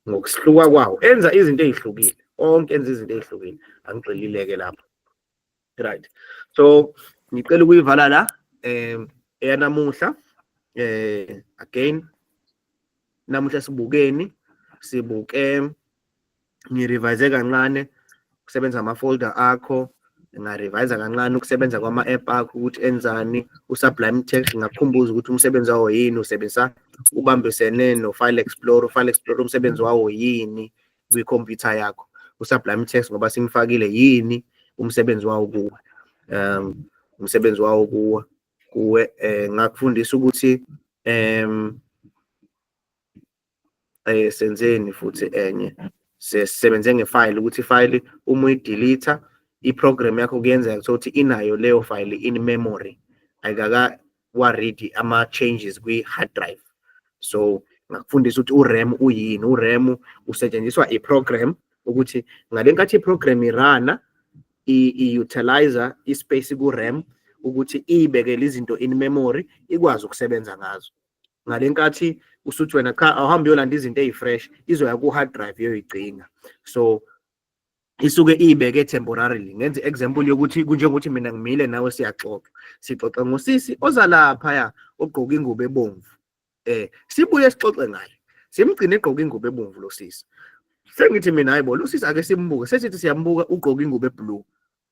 Ngokusihluka kwawo enza izinto ezihlukile. Onke enza izinto ezihlukile. Angigxilileke lapho. Right. So ngicela ukuyivala la eyanamuhla again namuhla sibuke ngirevise kancane ukusebenza ama folder akho, ngarevise kancane ukusebenza kwama app akho ukuthi enzani, uSublime Text ngakukhumbuza ukuthi umsebenzi wawo yini, usebenzisa ubambisene no File Explorer, umsebenzi wawo yini kwi-computer yakho. uSublime Text ngoba simfakile yini umsebenzi wawo kuwe. Umsebenzi wawo kuwe ngakufundisa ukuthi senzeni futhi enye sisebenze ngefile ukuthi ifile uma uyidelete i-program yakho kuyenzeka ukuthi inayo leyo file in memory, ayikaka-waridi ama-changes kwi-hard drive. So ngakufundisa ukuthi u-RAM uyini. U-RAM usetshenziswa i-program ukuthi ngale nkathi i-program irana i-utilizer i-space ku-RAM ukuthi ibekele izinto in memory ikwazi ukusebenza ngazo. Ngale nkathi usuthi wena cha awuhambe uyolanda izinto ezifresh, izoya ku-hard drive yoyigcina. So isuke ibeke temporarily. Ngenze example yokuthi kunjengokuthi mina ngimile nawe sixoxa ngosisi ozalaphaya ogqoka ingubo ebomvu. Sibuye sixoxe ngaye, simgcine egqoka ingubo ebomvu lo sisi. Sengithi mina hayibo lo sisi ake simbuke, sesithi siyambuka ugqoka ingubo eblue.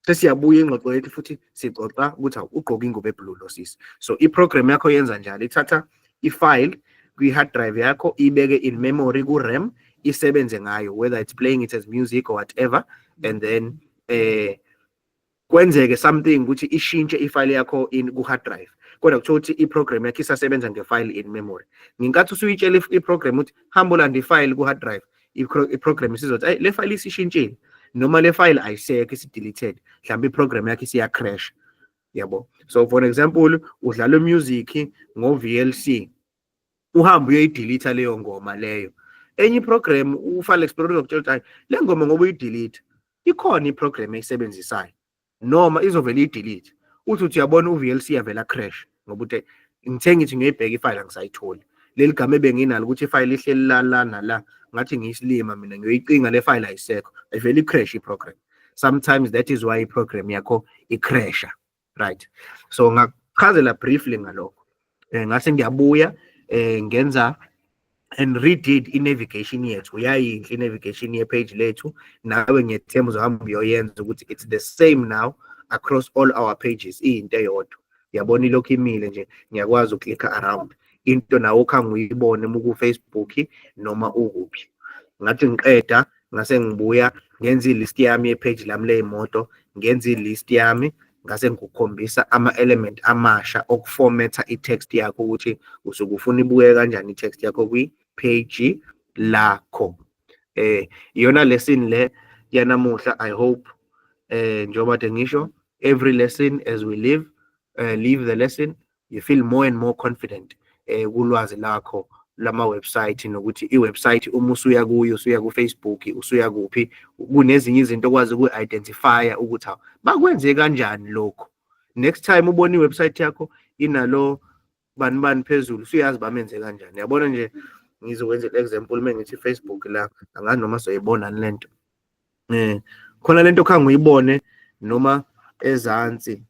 Sesiyabuya ingxoxo yethu futhi sixoxa ukuthi ugqoka ingubo eblue lo sisi. So i-program yakho yenza njalo, ithatha i-file kwi-hard drive yakho ibeke in memory ku-RAM, isebenze ngayo, whether it's playing it as music or whatever, and then kwenzeke something ukuthi ishintshe ifile yakho in ku-hard drive. Kodwa kuthiwa ukuthi i-program yakho isasebenza ngefile in memory. Ngenkathi usuyitshela i-program ukuthi hamba ulanda ifile ku-hard drive, i-program isizothi le file isishintshile noma le file ayisekho, isi-deleted, mhlawumbe i-program yakho isiya-crash. Yabo. So for example, udlala music ngo-VLC, uhambe uyoyidelete leyo ngoma leyo. Enye i-program u-File Explorer uzokutshela ukuthi le ngoma ngoba uyidelete, ikhona i-program eyisebenzisayo noma izovela iyidelete. Uthi uyabona u-VLC yavela crash ngoba uthi ngithe ngithi ngiyibheka ifile angisayitholi. Leli gama ebenginalo ukuthi ifile ihleli la nala, ngathi ngiyisilima mina ngiyoyicinga le file ayisekho, ayiveli crash i-program. Sometimes that is why i-program yakho i-crasha, right? So ngachazela briefly ngalokho. Ngase ngiyabuya ngenza and redid i-navigation yethu. Yayinhle i-navigation ye-page lethu, nawe ngiyethemba uzohamba uyoyenza ukuthi it's the same now across all our pages, into eyodwa. Yabona ilokhu imile nje, ngiyakwazi ukuklikha around. Into nawe ukhanga uyibone ku-Facebook noma ukuphi. Ngathi ngiqeda ngase ngibuya ngenza i-list yami ye-page lami ley'moto, ngenza i-list yami, ngase ngikukhombisa ama-element amasha okuformatha i-text yakho ukuthi usuke ufuna ibuke kanjani i-text yakho kwi-page lakho. Iyona lesson le yanamuhla. I hope njengoba kade ngisho, every lesson as we leave the lesson, you feel more and more confident kulwazi lakho lama-website, nokuthi i-website uma usuya kuyo, usuya ku-Facebook, usuya kuphi, kunezinye izinto okwazi uku-identifya ukuthi bakwenze kanjani lokho. Next time ubona i-website yakho inalo bani phezulu, usuyazi bamenze kanjani. Yabona nje ngizokwenza i-example mengithi Facebook la, angazi noma soyibona lento. Khona lento khanga uyibone noma ezansi,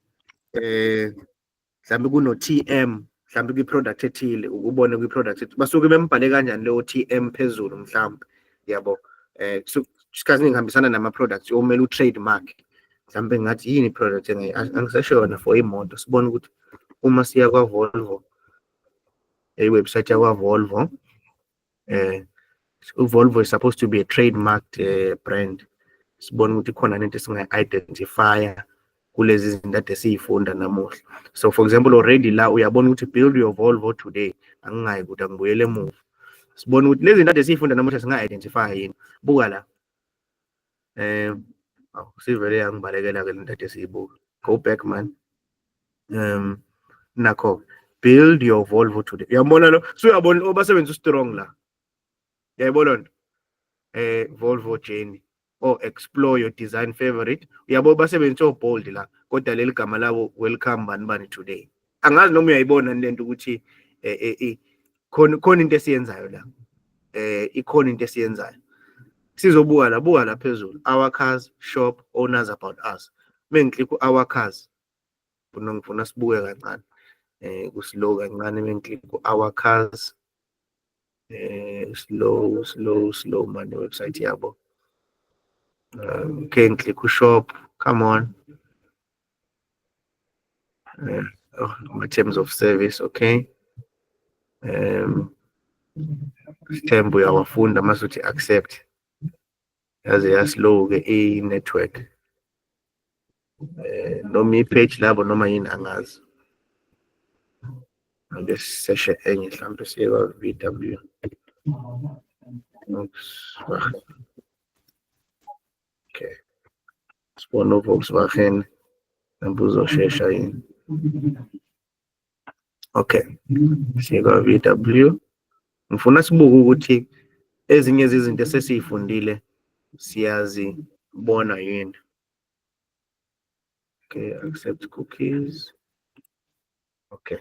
mhlambe kuno TM, mhlambe kwi-product ethile, ukubone kwi-product basuke bembhale kanjani leyo TM phezulu mhlambe. Yabo. Isikhathi ngihambisana nama-products omele u-trademark, mhlambe ngathi yini i-product angisashona for imoto. Sibone ukuthi uma siya kwa-Volvo, i-website yakwa-Volvo, u-Volvo is supposed to be a trademarked brand. Sibone ukuthi khona lento singa-identifya kulezi zinto ade siyifunda namuhla. So for example, already la uyabona ukuthi build your Volvo today, angingayi ukuthi angibuyele emuva. Sibone ukuthi lezi zinto ade siyifunda namuhla singa-identifya yini. Buka la. Sivele yangibalekela ke lento ade siyibuka. Go back man. Nakho build your Volvo today. Uyabona lo, so uyabona obasebenza strong la. Uyayibona nto? Volvo journey or explore your design favorite. Uyabo basebenzisa bold la, kodwa leli gama labo welcome bani today. Angazi noma uyayibona lento ukuthi khona into esiyenzayo la. Ikhona into esiyenzayo. Sizobuka la, buka la phezulu. Our cars, shop, owners about us. Mengiklik our cars. Ngifuna sibuke kancane. Ku-slow kancane mengiklik our cars. Slow man website yabo. Okay, click shop. Come on. My terms of service, okay. Tembo yawafunda masuthi accept. Yaze yaslow ke i-network. Noma i-page labo noma yini angazi. This session enye mhlawumbe siya VW. Okay. sibone uVolkswagen uzoshesha yini. Okay, sika VW. Ngifuna sibuke ukuthi ezinye izinto esesiyifundile siyazibona yini. Okay, accept cookies. Okay.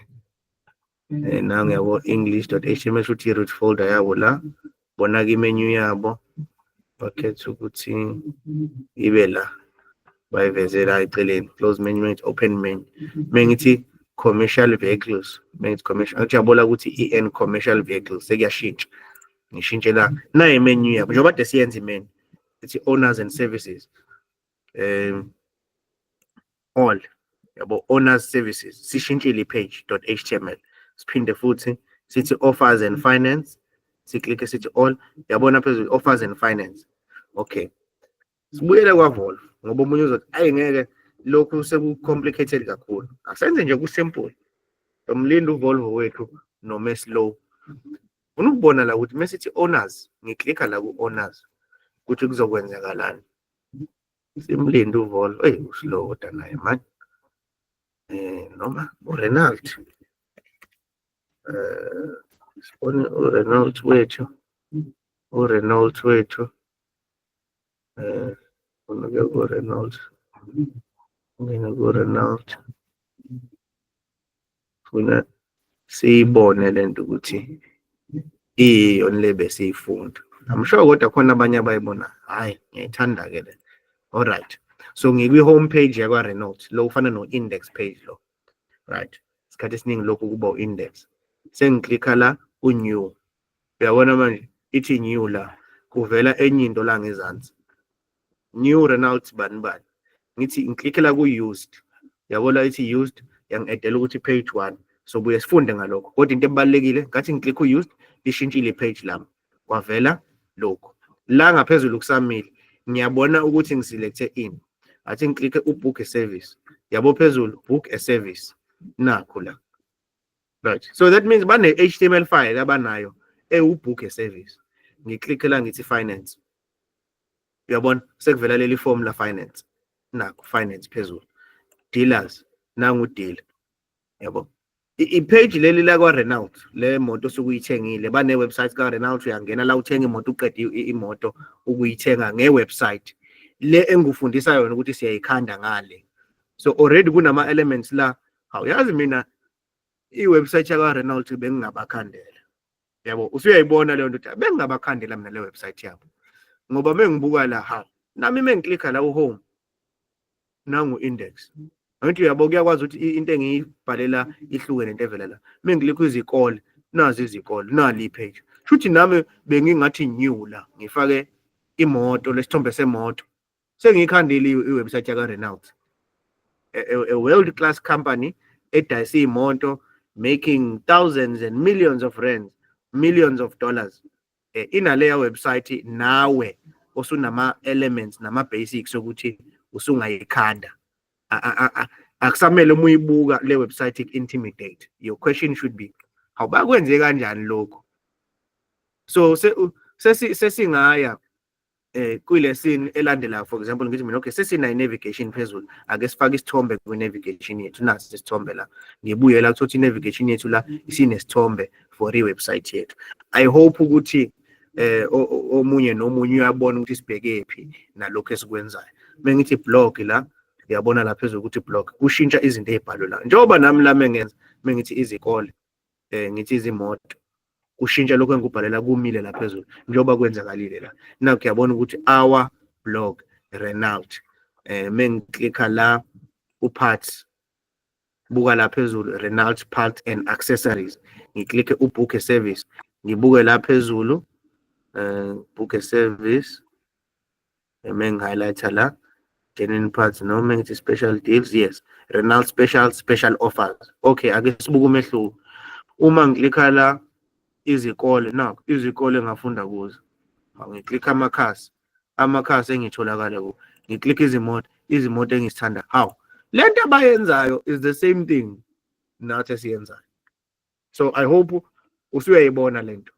Now ngiyabo english.html futhi root folder yabo la. Bona ke menu yabo. Bakhetha ukuthi ibe la. Bayivezela eceleni. Close menu, open menu. Mengithi commercial vehicles. Mengithi commercial. Akujabola ukuthi EN commercial vehicles sekuyashintsha. Ngishintshe la. Na menu yabo. Njengoba de siyenza imenu. It's owners and services. All yabo owners services sishintshile page.html siphinde futhi sithi offers and finance siklik sithi all yabona phezulu offers and finance. Okay, sibuyele kwaVolvo ngoba umunye uzothi ayingeke lokhu sekucomplicated kakhulu, asenze nje kusimple. Umlinda uVolvo wethu noma slow unukubona la ukuthi mesithi owners ngiklikha la ku owners ukuthi kuzokwenzakalani. Simlinda uVolvo uslow kodwa naye man. Noma uRenault sibone uRenault wethu unoke uRenault ngene kuRenault funa siyibone lento ukuthi iyonle besiyifunda. I'm sure kodwa khona abanye abayibona hayi ngiyithanda ke le. All right, so ngikwi home page yakwa Renault lo ufana no index page lo, right? Isikhathi esiningi lokhu kuba index. Sengiklikha la new, uyabona manje ithi new la kuvela enye into la ngezansi, new Renault bani. Ngithi ngiklikhe la ku used, yabona ithi used yangi-edela ukuthi page 1. So buye sifunde ngalokho. Kodwa into ebalekile ngathi ngiklikha used ishintshile page lami kwavela lokho la ngaphezulu kusamile. Ngiyabona ukuthi ngiselecte in. Athi ngiklikhe book a service. Yabo phezulu book a service. Nakho la. Right. So that means bane HTML file abanayo book a service. Ngiklikhe la ngithi finance. Uyabona sekuvela leli form la finance. Nakho finance phezulu. Dealers nangu deal. Yabo. I-page leli la kwa Renault le moto sokuyithengile bane website ka Renault uyangena la uthenga imoto uqede imoto ukuyithenga ngewebsite le engufundisa yona ukuthi siyayikhanda ngale. So already kunama elements la. Awuyazi mina iwebsite yakwa Renault bengingabakhandela. Yabo usuyayibona leyo nto ukuthi bengingabakhandela mina le website yabo. Ngoba mengibuka la nami mengiklikha la home nangu index. Angithi uyabo kuyakwazi ukuthi into engiyibhalela ihluke nento evela la. Mengiklikha izikole nazi izikole nali page. Futhi nami bengingathi new la ngifake imoto lesithombe semoto. Sengikhandile iwebsite yakwa Renault. A world class company edayisa imoto making thousands and millions of rands, millions of dollars. Inaleya website nawe osunama elements nama basics ukuthi usungayikhanda. Akusamele umuyibuka le website intimidate. Your question should be how bakwenze kanjani lokho. So sesingaya kuyilesini elandela, for example ngithi mina okay sesina navigation phezulu ake sifake isithombe ku navigation yethu. Nasi isithombe la ngibuye la ukuthi navigation yethu la isinesithombe for i-website yethu. I hope ukuthi omunye nomunye uyabona ukuthi sibheke phi nalokho esikwenzayo. Mengithi blog la uyabona la phezulu ukuthi blog kushintsha izinto ezibhalwe la. Njengoba nami la mengithi izikole ngithi izimoto kushintsha lokho engikubhalela kumile la phezulu njengoba kwenzakalile la. Now kuyabona ukuthi our blog Renault mengiklikha la uparts buka la phezulu Renault parts and accessories. Ngiklikhe book a service ngibuke la phezulu book a service mengihighlighta la genuine parts noma ngithi special deals. Yes, Renault special offers. Okay, ake sibuke umehluko. Uma ngiklikha la izikole nakho izikole ngafunda kuzo ngiklikha amakhasi engitholakala ku ngiklikha izimoto engizithanda. How lento abayenzayo is the same thing nathi siyenzayo. So I hope usuyayibona lento,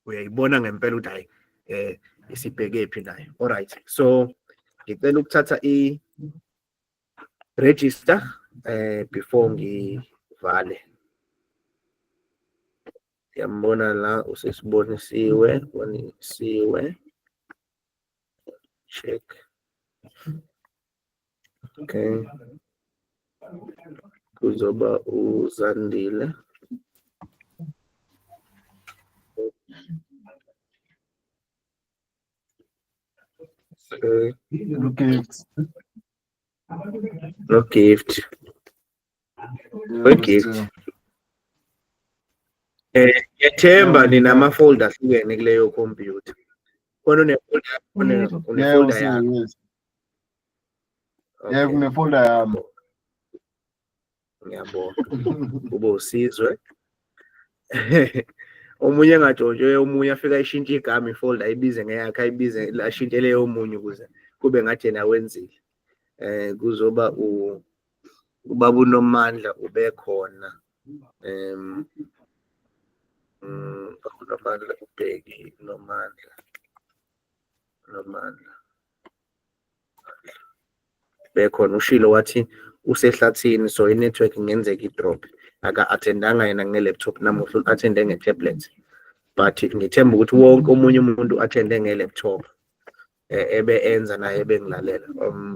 uyayibona ngempela ukuthi hayi isibheke phi nayo. All right, so ngicela ukuthatha i-register before ngivale. Yambona la usesibonisiwe, check. Okay. Kuzoba uZandile. Okay. No gift. Yethemba ninama-folder ahlukene kuleyo computer. Khona unefolder yakho. Yeah, kunefolder yami. Ngiyabonga. Ube usizwe. Omunye engatshontshwe omunye afika ayishintshe igama ifolder ayibize ngeyakhe ayibize ashintshele omunye ukuze kube ngathi yena wenzile. Kuzoba ubaba uNomandla ube khona. uNomandla ubheki Nomandla. Bekhona ushilo wathi usehlathini so i-network ngenzeka i-drop. Aka-attendanga yena nge-laptop namuhla attende nge-tablet. But ngithemba ukuthi wonke omunye umuntu attende nge-laptop ebe enza naye bengilalela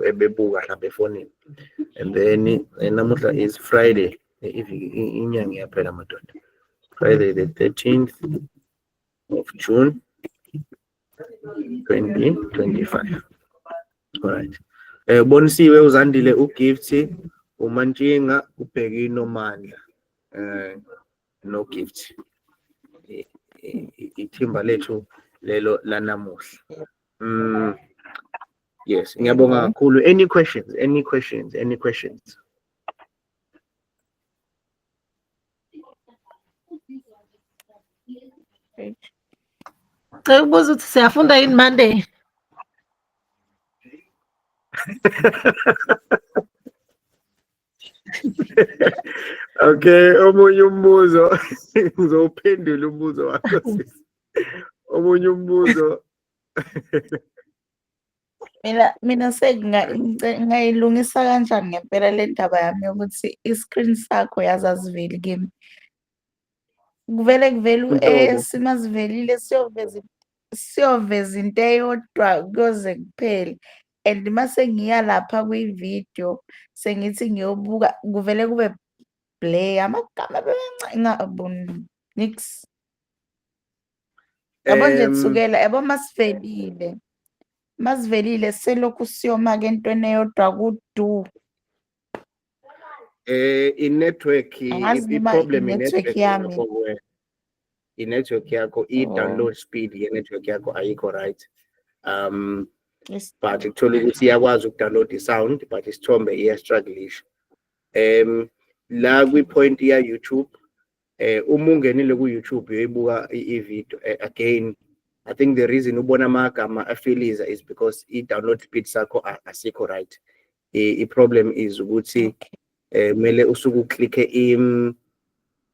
ebebuka mhlawumbe efonini. And then namuhla is Friday inyanga iyaphela madoda. Friday the 13th of June 2025. All right. Bonisiwe uZandile uGift uMantshinga ubheki Nomandla no gift ithimba lethu lelo lanamuhla. Yes, ngiyabonga kakhulu. Any questions? Ubuza ukuthi siyafunda yini Monday? Okay, omunye umbuzo ngizophendula umbuzo wakho sisi. Omunye umbuzo Mina ngayilungisa kanjani ngempela le ndaba yami yokuthi i-screen sakho yazaziveli kimi. Kuvele simazivelile siyoveza into eyodwa kuyoze kuphele. And mase ngiya lapha kwi-video sengithi ngiyobuka kuvele kube play amagama bebencane nix. Yabo nje kusukela yabo masivelile selokhu siyoma ke entweni eyodwa kudu. I-network i-problem i-network yami. I-network yakho i-download speed ye-network yakho ayikho right. Yes. But actually ukuthi iyakwazi ukudownload i-sound but isithombe iyastrugglisha. La kwi-point ya YouTube uma ungenile ku-YouTube uyoyibuka i-video again. I think the reason ubona amagama afiliza is because i-download speed sakho asikho right. I-problem is ukuthi mele usuke uklikhe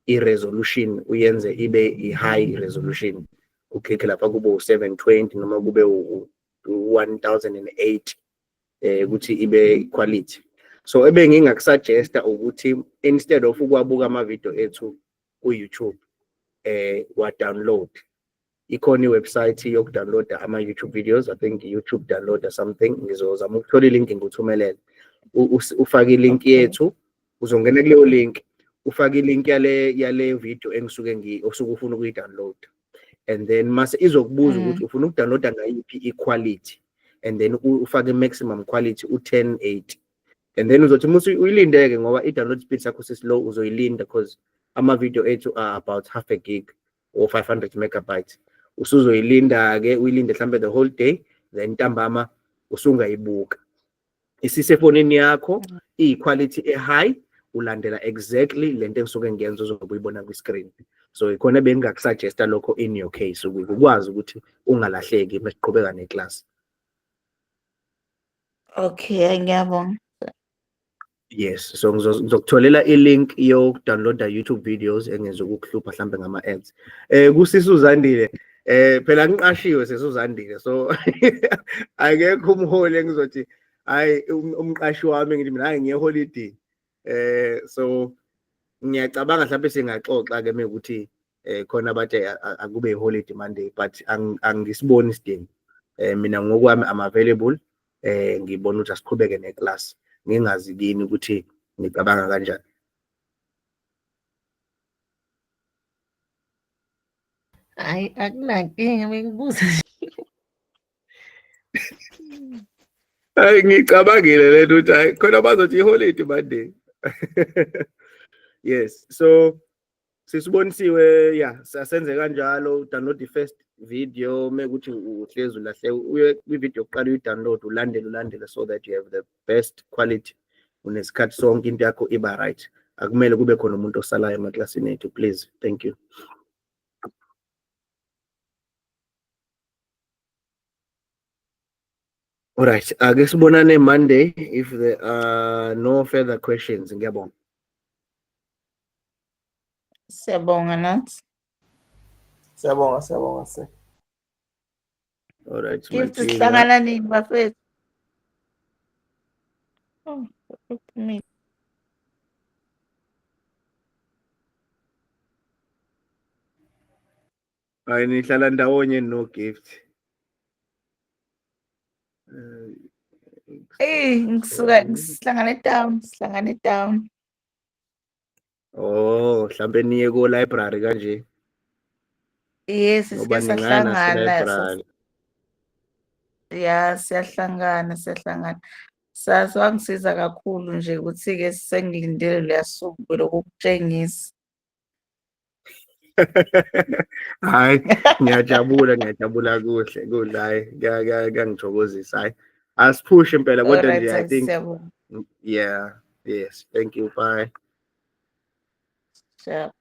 i-resolution uyenze ibe i-high resolution. Uklikhe lapha kube u-720 noma kube 1008 ukuthi ibe quality. So ebe ngingakusuggesta ukuthi instead of ukwabuka ama-video ethu ku-YouTube wa download. Ikhona iwebsite yokudownloada ama-YouTube videos. I think YouTube downloader something. Ngizozama ukuthola ilink ngikuthumelele. Ufake ilink yethu, uzongena kuleyo link, ufake ilink yale video engisuke osuke ufuna ukuyi-download. And then mase izokubuza ukuthi ufuna ukudownloada ngayiphi i-quality. And then ufake maximum quality u-1080. And then uzothi musu uyilindeke ngoba i-download speed sakho slow uzoyilinda because ama-video ethu are about half a gig or 500 megabytes. Usuzoyilinda ke uyilinde mhlambe the whole day then ntambama usungayibuka. Isisefonini yakho i-quality e-high ulandela exactly lento engisuke ngiyenza uzobuyibona kwi-screen. So ikhona bengakusuggesta lokho in your case ukuthi ukwazi ukuthi ungalahleki masiqhubeka neclass. Okay, ngiyabonga. Yes, so ngizokutholela i-link yokudownloada YouTube videos engezokukuhlupha mhlambe ngama-ads. Kusisi uZandile Phela ngiqashiwe sesuzandile, so akekho umholi engizothi hayi umqashi wami ngithi mina hayi ngiye holiday. So ngiyacabanga mhlawumbe singaxoxa ke mekuthi khona abathi akube i-holiday Monday, but angisiboni isidingo. Mina ngokwami am available, ngibona ukuthi asiqhubeke neclass, ngingazi kini ukuthi ngicabanga kanjani. Hayi akunankinga bengibuza Hayi ngicabangile lento ukuthi hayi khona bazothi i-holiday Monday. Yes, so sisibonisiwe ya sasenze kanjalo, download the first video mekuthi uhlezi ulahle uye kwi-video yokuqala uyi-download ulandele so that you have the best quality, unesikhathi sonke into yakho iba right. Akumele kube khona umuntu osalayo emaklasini ethu, please. Thank you. All right, ake sibonane Monday if there are no further questions. Ngiyabonga. Siyabonga nathi. Siyabonga sir. All right, Gift Matilda. sihlangana nini bafethu? Oh, me. Hayi nihlala ndawonye no gift. Ngisuka sihlangane town. Oh, mhlambe niye ko library kanje. Yes, Ngoba ningana siyahlangana. library. Ya, siyahlangana. Wangisiza kakhulu nje ukuthi-ke sengilindele leyasuku lokukutshengisa. Hayi, ngiyajabula kuhle hayi kuyangithokozisa hayi. Asiphush impela kodwa nje I think Siyabonga. yeah, yes, thank you, bye. Sure.